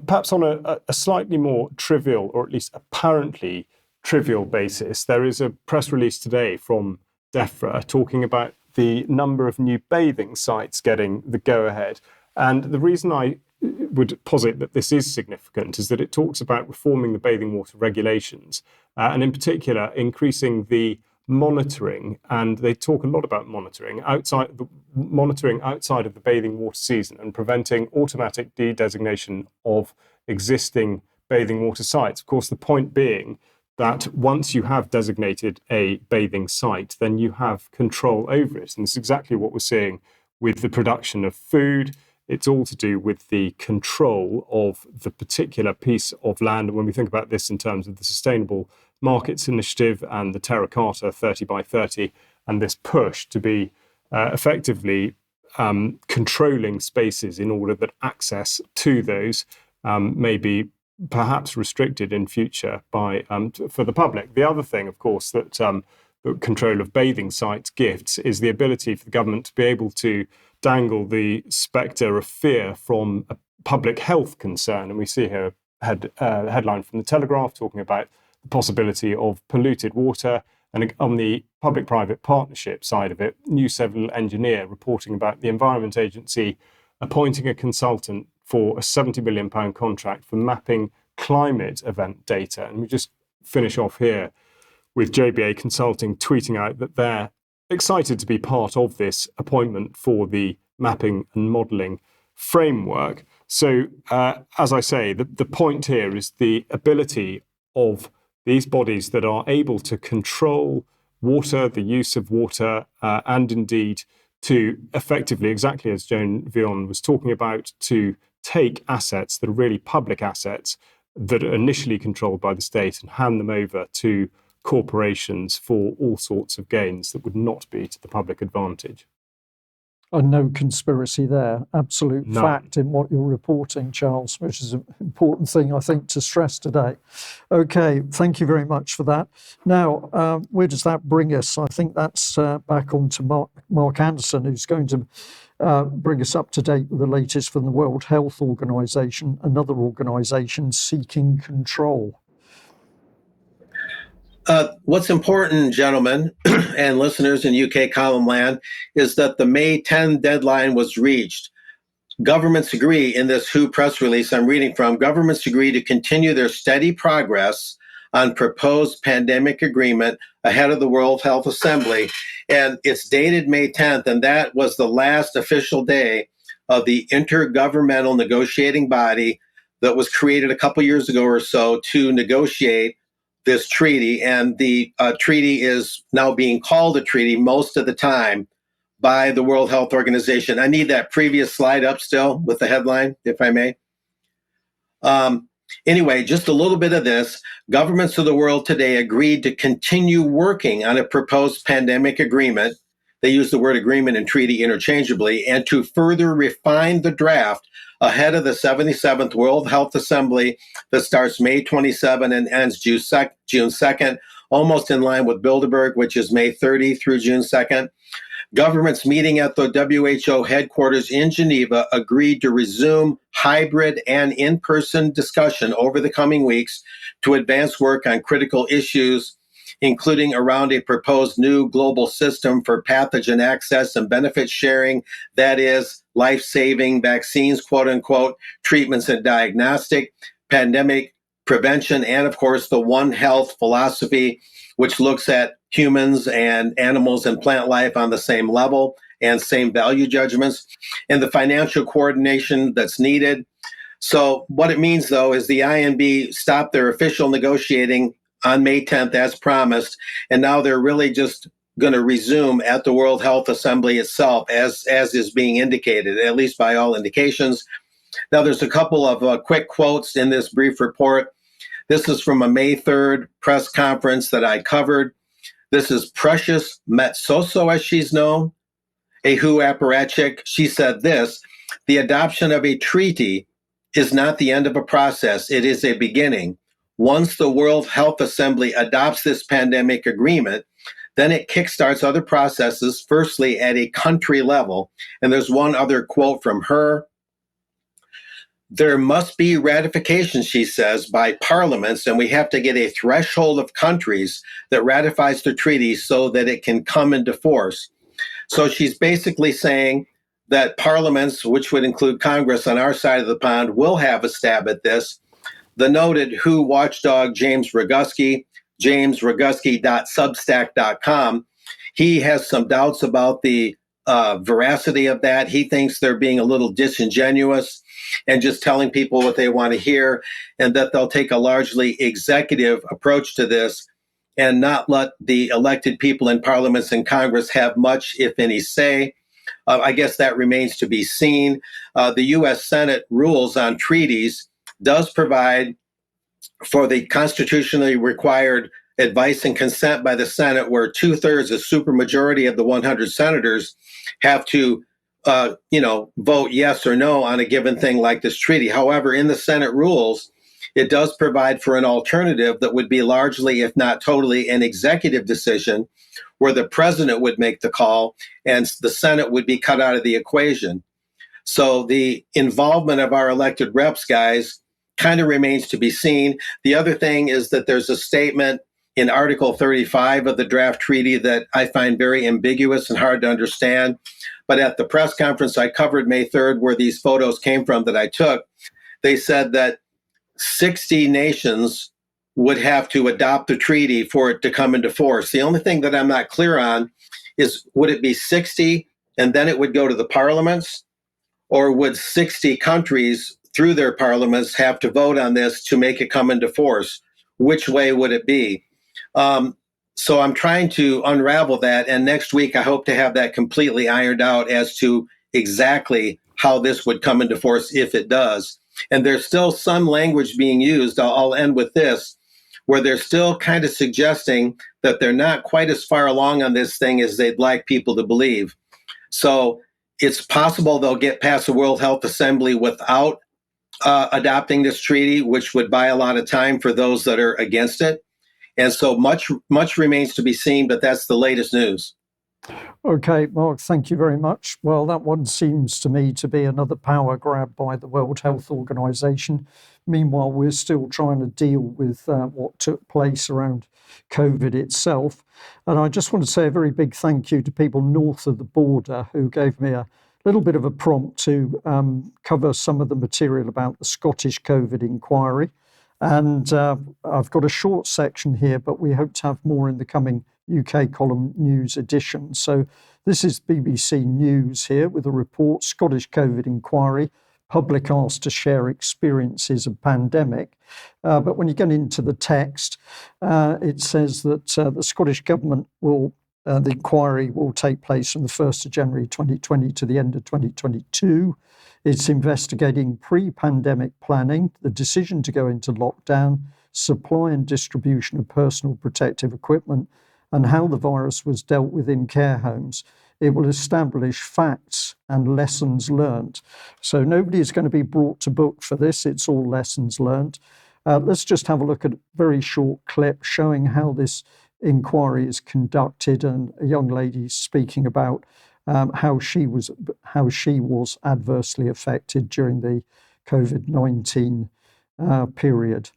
perhaps on a slightly more trivial, or at least apparently trivial basis, there is a press release today from DEFRA talking about the number of new bathing sites getting the go-ahead. And the reason I would posit that this is significant is that it talks about reforming the bathing water regulations, and in particular increasing the monitoring, and they talk a lot about monitoring outside of the bathing water season and preventing automatic de-designation of existing bathing water sites. Of course, the point being that once you have designated a bathing site, then you have control over it. And it's exactly what we're seeing with the production of food. It's all to do with the control of the particular piece of land. And when we think about this in terms of the Sustainable Markets Initiative and the Terra Carta 30 by 30, and this push to be effectively controlling spaces in order that access to those may be perhaps restricted in future by for the public. The other thing, of course, that control of bathing sites gifts is the ability for the government to be able to dangle the spectre of fear from a public health concern. And we see here a headline from the Telegraph talking about the possibility of polluted water. And on the public-private partnership side of it, New Civil Engineer reporting about the Environment Agency appointing a consultant for a £70 million contract for mapping climate event data. And we just finish off here with JBA Consulting tweeting out that they're excited to be part of this appointment for the mapping and modelling framework. So, as I say, the point here is the ability of these bodies that are able to control water, the use of water, and indeed to effectively, exactly as Joan Vion was talking about, to take assets that are really public assets that are initially controlled by the state and hand them over to corporations for all sorts of gains that would not be to the public advantage. And no conspiracy there. Absolute fact in what you're reporting, Charles, which is an important thing, I think, to stress today. Okay, thank you very much for that. Now, where does that bring us? I think that's back on to Mark Anderson, who's going to bring us up to date with the latest from the World Health Organization, another organization seeking control. What's important, gentlemen and listeners in UK column land, is that the May 10 deadline was reached. Governments agree in this WHO press release I'm reading from, governments agree to continue their steady progress on proposed pandemic agreement ahead of the World Health Assembly. And it's dated May 10th, and that was the last official day of the intergovernmental negotiating body that was created a couple years ago or so to negotiate this treaty. And the treaty is now being called a treaty most of the time by the World Health Organization. I need that previous slide up still with the headline, if I may. Anyway, just a little bit of this. Governments of the world today agreed to continue working on a proposed pandemic agreement. They use the word agreement and treaty interchangeably, and to further refine the draft ahead of the 77th World Health Assembly that starts May 27 and ends June 2nd. almost in line with Bilderberg, which is May 30 through June 2nd. Governments meeting at the WHO headquarters in Geneva agreed to resume hybrid and in-person discussion over the coming weeks to advance work on critical issues, including around a proposed new global system for pathogen access and benefit sharing, that is, life-saving vaccines, quote unquote, treatments and diagnostic, pandemic prevention, and of course, the One Health philosophy, which looks at humans and animals and plant life on the same level and same value judgments, and the financial coordination that's needed. So what it means, though, is the INB stopped their official negotiating on May 10th, as promised, and now they're really just going to resume at the World Health Assembly itself, as is being indicated, at least by all indications. Now, there's a couple of quick quotes in this brief report. This is from a May 3rd press conference that I covered. This is Precious Metsoso, as she's known, a WHO apparatchik. She said this: the adoption of a treaty is not the end of a process. It is a beginning. Once the World Health Assembly adopts this pandemic agreement, then it kickstarts other processes, firstly at a country level. And there's one other quote from her. There must be ratification, she says, by parliaments, and we have to get a threshold of countries that ratifies the treaty so that it can come into force. So she's basically saying that parliaments, which would include Congress on our side of the pond, will have a stab at this. The noted WHO watchdog James Roguski, jamesroguski.substack.com, he has some doubts about the veracity of that. He thinks they're being a little disingenuous and just telling people what they want to hear, and that they'll take a largely executive approach to this and not let the elected people in parliaments and Congress have much, if any, say. I guess that remains to be seen. The U.S. Senate rules on treaties does provide for the constitutionally required advice and consent by the Senate, where 2/3, a supermajority of the 100 senators, have to vote yes or no on a given thing like this treaty. However, in the Senate rules, it does provide for an alternative that would be largely, if not totally, an executive decision where the president would make the call and the Senate would be cut out of the equation. So the involvement of our elected reps, guys, kind of remains to be seen. The other thing is that there's a statement in Article 35 of the draft treaty that I find very ambiguous and hard to understand. But at the press conference I covered May 3rd, where these photos came from that I took, they said that 60 nations would have to adopt the treaty for it to come into force. The only thing that I'm not clear on is, would it be 60 and then it would go to the parliaments? Or would 60 countries through their parliaments have to vote on this to make it come into force? Which way would it be? So I'm trying to unravel that. And next week, I hope to have that completely ironed out as to exactly how this would come into force if it does. And there's still some language being used. I'll end with this, where they're still kind of suggesting that they're not quite as far along on this thing as they'd like people to believe. So it's possible they'll get past the World Health Assembly without adopting this treaty, which would buy a lot of time for those that are against it. And so much remains to be seen, but that's the latest news. Okay, Mark, thank you very much. Well, that one seems to me to be another power grab by the World Health Organization. Meanwhile, we're still trying to deal with what took place around COVID itself. And I just want to say a very big thank you to people north of the border who gave me a little bit of a prompt to cover some of the material about the Scottish COVID inquiry. And I've got a short section here, but we hope to have more in the coming UK column news edition. So this is BBC News here with a report, Scottish COVID inquiry, public asked to share experiences of pandemic. But when you get into the text, it says that the Scottish Government will, the inquiry will take place from the 1st of January 2020 to the end of 2022. It's investigating pre-pandemic planning, the decision to go into lockdown, supply and distribution of personal protective equipment, and how the virus was dealt with in care homes. It will establish facts and lessons learned. So nobody is going to be brought to book for this. It's all lessons learned. Let's just have a look at a very short clip showing how this inquiry is conducted, and a young lady speaking about how she was adversely affected during the COVID-19 period.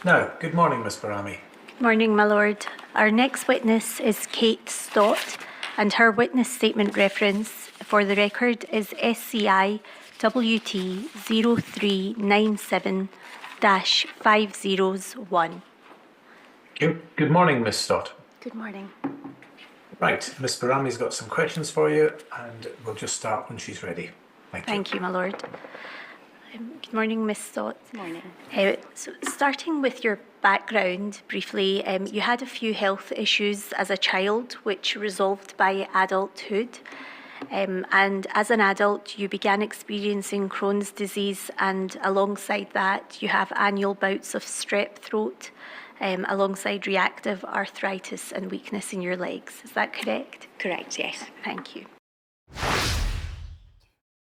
Now, good morning, Miss Barami. Good morning, my lord. Our next witness is Kate Stott, and her witness statement reference for the record is SCI WT 0397-501. Good morning, Miss Stott. Good morning. Right, Miss Barami's got some questions for you, and we'll just start when she's ready. Thank you, my lord. Good morning, Miss Stott. Good morning. So starting with your background briefly, you had a few health issues as a child which resolved by adulthood. And as an adult, you began experiencing Crohn's disease, and alongside that, you have annual bouts of strep throat, alongside reactive arthritis and weakness in your legs. Is that correct? Correct, yes. Thank you.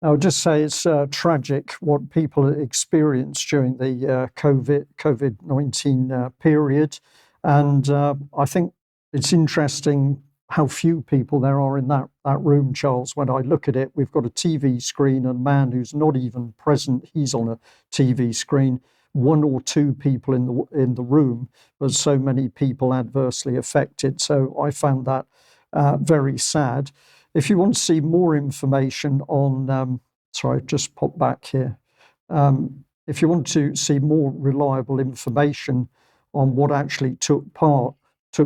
I would just say it's tragic what people experience during the COVID-19 period. And I think it's interesting how few people there are in that room, Charles. When I look at it, we've got a TV screen, and a man who's not even present, he's on a TV screen. 1 or 2 people in the room, but so many people adversely affected. So I found that very sad. If you want to see more information on, sorry, just pop back here. If you want to see more reliable information on what actually took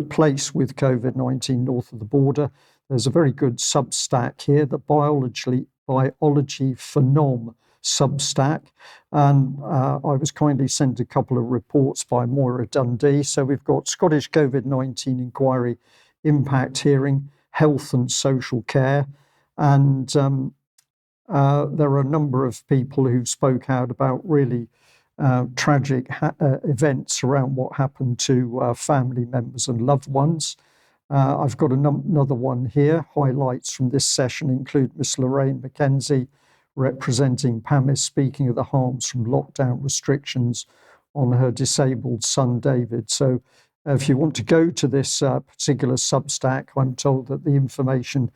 place with COVID-19 north of the border, there's a very good Substack here, the Biology Phenom Substack. And I was kindly sent a couple of reports by Moira Dundee. So we've got Scottish COVID-19 Inquiry Impact Hearing, Health and Social Care. And there are a number of people who spoke out about really tragic events around what happened to family members and loved ones. I've got another one here. Highlights from this session include Miss Lorraine Mackenzie, representing PAMIS, speaking of the harms from lockdown restrictions on her disabled son, David. So if you want to go to this particular Substack, I'm told that the information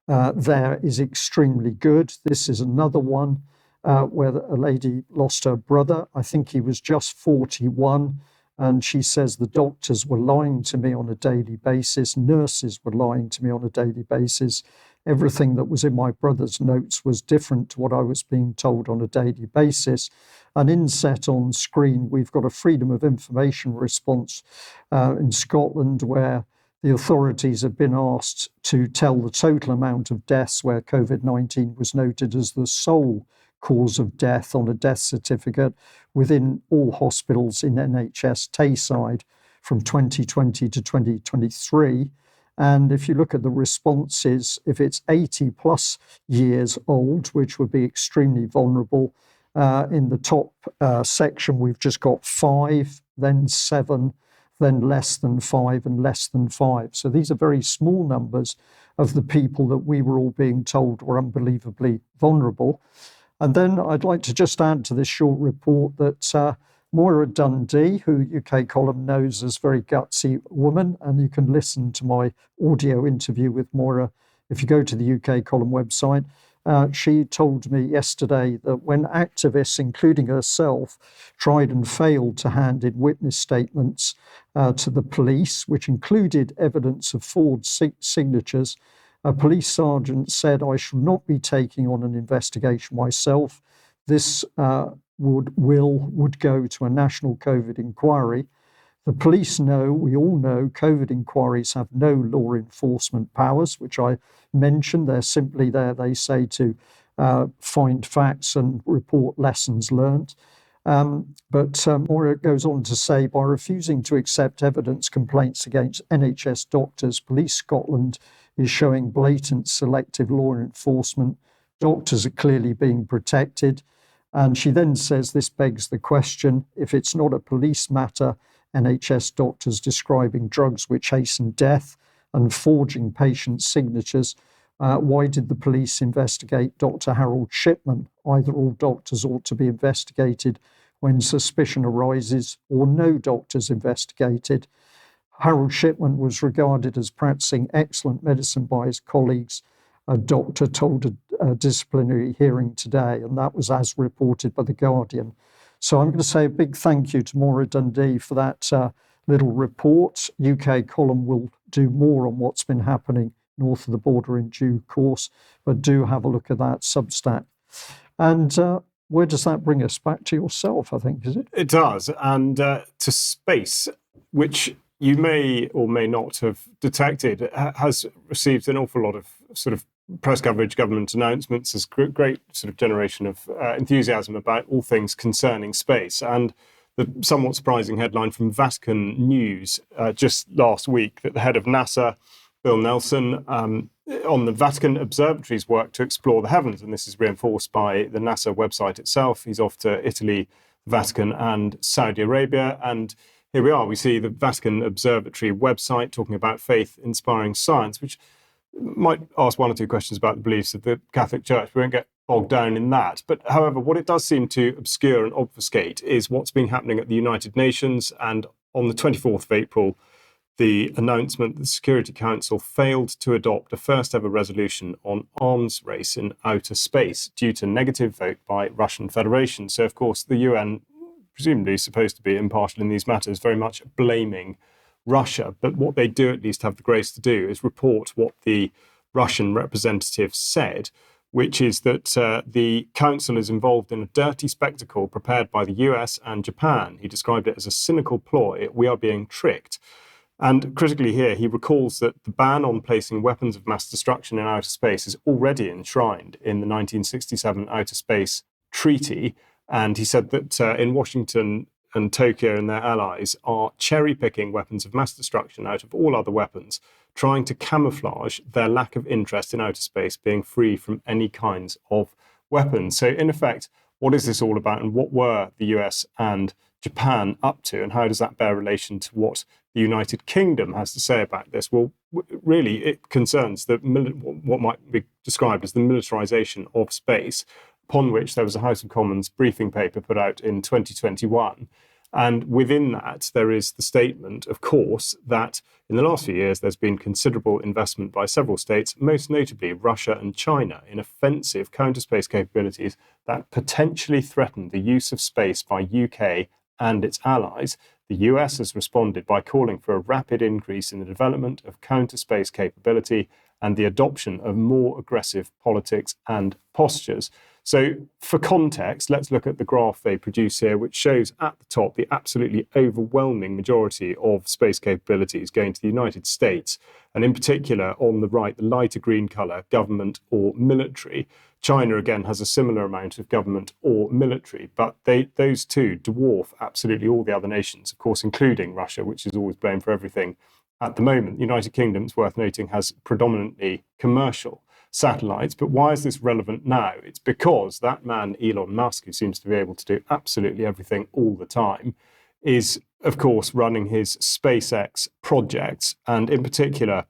there is extremely good. This is another one where a lady lost her brother. I think he was just 41. And she says the doctors were lying to me on a daily basis. Nurses were lying to me on a daily basis. Everything that was in my brother's notes was different to what I was being told on a daily basis. And inset on screen, we've got a Freedom of Information response in Scotland, where the authorities have been asked to tell the total amount of deaths where COVID-19 was noted as the sole cause of death on a death certificate within all hospitals in NHS Tayside from 2020 to 2023. And if you look at the responses, if it's 80 plus years old, which would be extremely vulnerable, in the top section, we've just got 5, then 7, then less than 5 and less than 5. So these are very small numbers of the people that we were all being told were unbelievably vulnerable. And then I'd like to just add to this short report that Moira Dundee, who UK Column knows as a very gutsy woman, and you can listen to my audio interview with Moira if you go to the UK Column website. She told me yesterday that when activists, including herself, tried and failed to hand in witness statements to the police, which included evidence of forged signatures, a police sergeant said, "I should not be taking on an investigation myself. This would go to a national COVID inquiry." The police know, we all know, COVID inquiries have no law enforcement powers, which I mentioned. They're simply there, they say, to find facts and report lessons learned. But Moira goes on to say, by refusing to accept evidence complaints against NHS doctors, Police Scotland is showing blatant selective law enforcement. Doctors are clearly being protected. And she then says this begs the question, if it's not a police matter, NHS doctors describing drugs which hasten death and forging patient signatures, Why did the police investigate Dr. Harold Shipman? Either all doctors ought to be investigated when suspicion arises, or no doctors investigated. Harold Shipman was regarded as practicing excellent medicine by his colleagues. A doctor told a disciplinary hearing today, and that was as reported by The Guardian. So I'm going to say a big thank you to Maura Dundee for that little report. UK column will do more on what's been happening north of the border in due course, but do have a look at that Substack. And where does that bring us? Back to yourself, I think, is it? It does, and to space, which you may or may not have detected, has received an awful lot of sort of press coverage, government announcements. There's great sort of generation of enthusiasm about all things concerning space. And the somewhat surprising headline from Vatican News just last week that the head of NASA, Bill Nelson, on the Vatican Observatory's work to explore the heavens, and this is reinforced by the NASA website itself. He's off to Italy, Vatican, and Saudi Arabia. And here we are. We see the Vatican Observatory website talking about faith-inspiring science, which might ask one or two questions about the beliefs of the Catholic Church. We won't get bogged down in that. But however, what it does seem to obscure and obfuscate is what's been happening at the United Nations. And on the 24th of April, the announcement that the Security Council failed to adopt a first ever resolution on arms race in outer space due to negative vote by Russian Federation. So, of course, the UN, presumably supposed to be impartial in these matters, very much blaming Russia. But what they do at least have the grace to do is report what the Russian representative said, which is that the council is involved in a dirty spectacle prepared by the US and Japan. He described it as a cynical ploy. We are being tricked. And critically here, he recalls that the ban on placing weapons of mass destruction in outer space is already enshrined in the 1967 Outer Space Treaty. And he said that in Washington and Tokyo and their allies are cherry-picking weapons of mass destruction out of all other weapons, trying to camouflage their lack of interest in outer space being free from any kinds of weapons. So in effect, what is this all about, and what were the US and Japan up to, and how does that bear relation to what the United Kingdom has to say about this? Well, really, it concerns what might be described as the militarization of space, upon which there was a House of Commons briefing paper put out in 2021. And within that, there is the statement, of course, that in the last few years, there's been considerable investment by several states, most notably Russia and China, in offensive counter-space capabilities that potentially threaten the use of space by UK and its allies. The US has responded by calling for a rapid increase in the development of counter-space capability and the adoption of more aggressive politics and postures. So for context, let's look at the graph they produce here, which shows at the top the absolutely overwhelming majority of space capabilities going to the United States. And in particular, on the right, the lighter green colour, government or military. China, again, has a similar amount of government or military, but those two dwarf absolutely all the other nations, of course, including Russia, which is always blamed for everything at the moment. The United Kingdom, it's worth noting, has predominantly commercial satellites. But why is this relevant now? It's because that man, Elon Musk, who seems to be able to do absolutely everything all the time, is, of course, running his SpaceX projects, and in particular,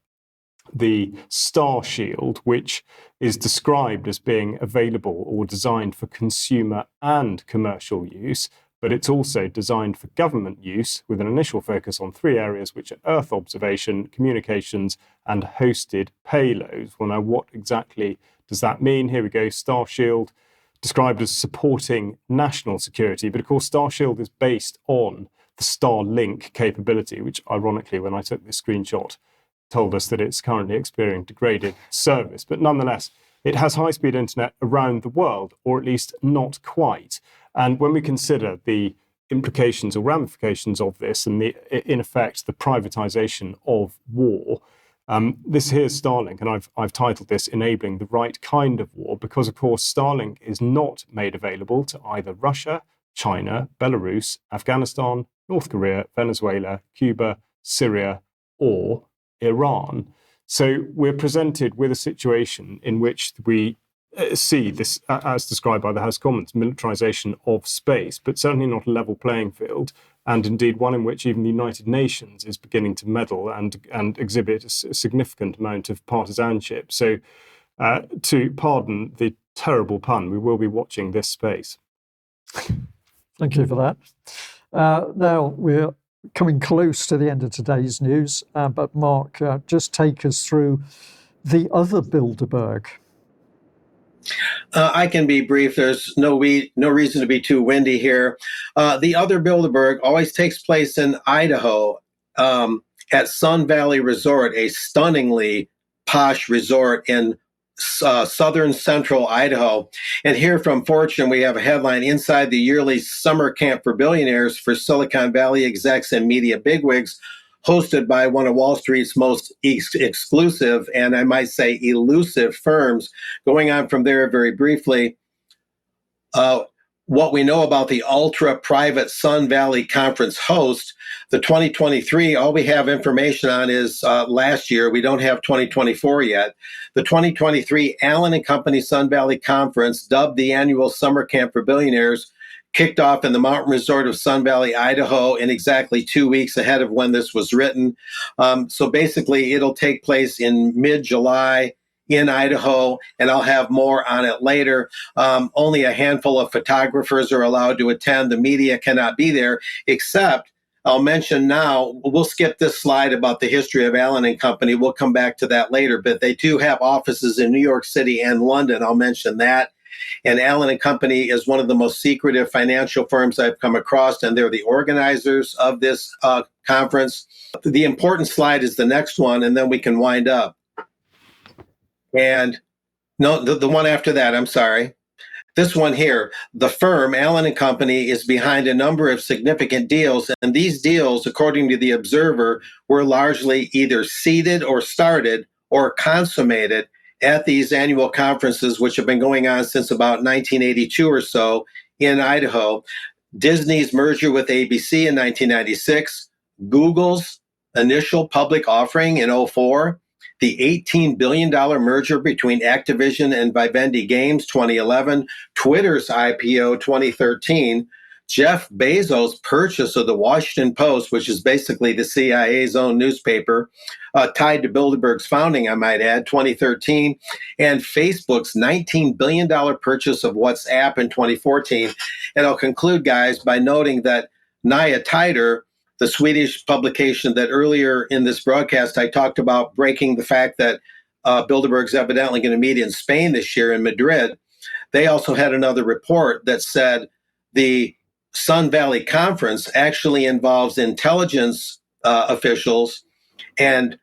the Starshield, which is described as being available or designed for consumer and commercial use, but it's also designed for government use with an initial focus on three areas, which are Earth observation, communications, and hosted payloads. Well, now, what exactly does that mean? Here we go. Starshield, described as supporting national security, but of course, Starshield is based on the Starlink capability, which ironically, when I took this screenshot, told us that it's currently experiencing degraded service. But nonetheless, it has high-speed internet around the world, or at least not quite. And when we consider the implications or ramifications of this and in effect, the privatization of war, this here's Starlink, and I've titled this Enabling the Right Kind of War, because of course, Starlink is not made available to either Russia, China, Belarus, Afghanistan, North Korea, Venezuela, Cuba, Syria, or Iran. So we're presented with a situation in which we see this, as described by the House of Commons, militarization of space, but certainly not a level playing field, and indeed one in which even the United Nations is beginning to meddle and exhibit a significant amount of partisanship. So To pardon the terrible pun, we will be watching this space. Thank you for that. Now, we're coming close to the end of today's news, but Mark, just take us through the other Bilderberg. I can be brief. There's no reason to be too windy here. The other Bilderberg always takes place in Idaho at Sun Valley Resort, a stunningly posh resort in southern central Idaho. And here from Fortune, we have a headline: inside the yearly summer camp for billionaires for Silicon Valley execs and media bigwigs, hosted by one of Wall Street's most exclusive and, I might say, elusive firms. Going on from there very briefly, what we know about the ultra-private Sun Valley Conference host, the 2023, all we have information on is last year. We don't have 2024 yet. The 2023 Allen & Company Sun Valley Conference, dubbed the annual summer camp for billionaires, kicked off in the mountain resort of Sun Valley, Idaho, in exactly 2 weeks ahead of when this was written. So basically, it'll take place in mid-July in Idaho, and I'll have more on it later. Only a handful of photographers are allowed to attend. The media cannot be there, except I'll mention now, we'll skip this slide about the history of Allen & Company. We'll come back to that later, but they do have offices in New York City and London. I'll mention that. And Allen & Company is one of the most secretive financial firms I've come across, and they're the organizers of this conference. The important slide is the next one, and then we can wind up. And no, the one after that, I'm sorry. This one here, the firm, Allen & Company, is behind a number of significant deals, and these deals, according to the Observer, were largely either seeded or started or consummated at these annual conferences, which have been going on since about 1982 or so in Idaho. Disney's merger with ABC in 1996, Google's initial public offering in 2004, the $18 billion merger between Activision and Vivendi Games 2011, Twitter's IPO 2013, Jeff Bezos' purchase of the Washington Post, which is basically the CIA's own newspaper, tied to Bilderberg's founding, I might add, 2013, and Facebook's $19 billion purchase of WhatsApp in 2014. And I'll conclude, guys, by noting that Nya Tider, the Swedish publication that earlier in this broadcast I talked about breaking the fact that Bilderberg's evidently going to meet in Spain this year in Madrid, they also had another report that said the Sun Valley Conference actually involves intelligence officials and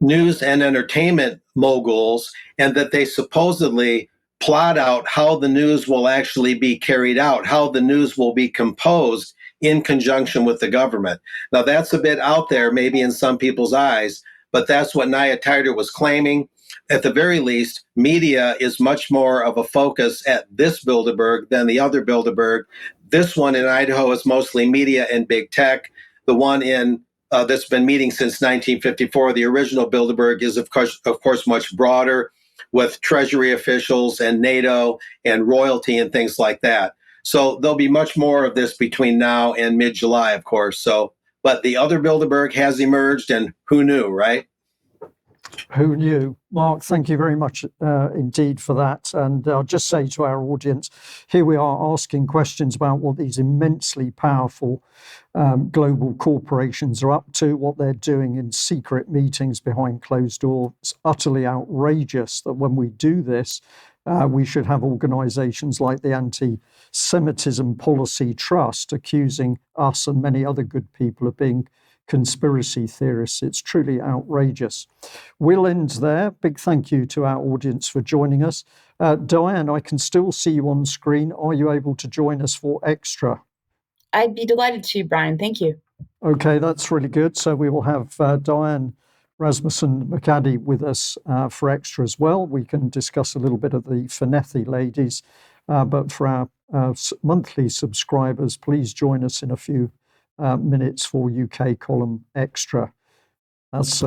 news and entertainment moguls, and that they supposedly plot out how the news will actually be carried out, how the news will be composed in conjunction with the government. Now, that's a bit out there, maybe in some people's eyes, but that's what Nya Tider was claiming. At the very least, media is much more of a focus at this Bilderberg than the other Bilderberg. This one in Idaho is mostly media and big tech. The one in that's been meeting since 1954, the original Bilderberg, is of course much broader, with Treasury officials and NATO and royalty and things like that. So there'll be much more of this between now and mid-July, of course. So, but the other Bilderberg has emerged, and who knew, right? Who knew? Mark, thank you very much indeed for that. And I'll just say to our audience, here we are asking questions about what these immensely powerful global corporations are up to, what they're doing in secret meetings behind closed doors. It's utterly outrageous that when we do this, we should have organizations like the Anti-Semitism Policy Trust accusing us and many other good people of being conspiracy theorists. It's truly outrageous. We'll end there. Big thank you to our audience for joining us. Diane, I can still see you on screen. Are you able to join us for Extra? I'd be delighted to, Brian. Thank you. Okay, that's really good. So we will have Diane, Rasmussen, McAdie with us for Extra as well. We can discuss a little bit of the Finethi ladies, but for our monthly subscribers, please join us in a few minutes for UK Column Extra. That's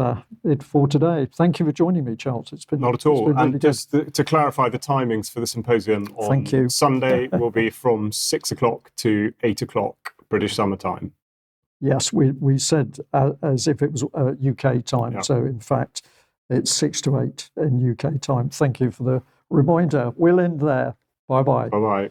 it for today. Thank you for joining me, Charles. It's been not at all. Really and just to clarify the timings for the symposium on Sunday will be from 6 o'clock to 8 o'clock British Summer Time. Yes, we said as if it was UK time. Yeah. So in fact, It's 6 to 8 in UK time. Thank you for the reminder. We'll end there. Bye-bye. Bye-bye.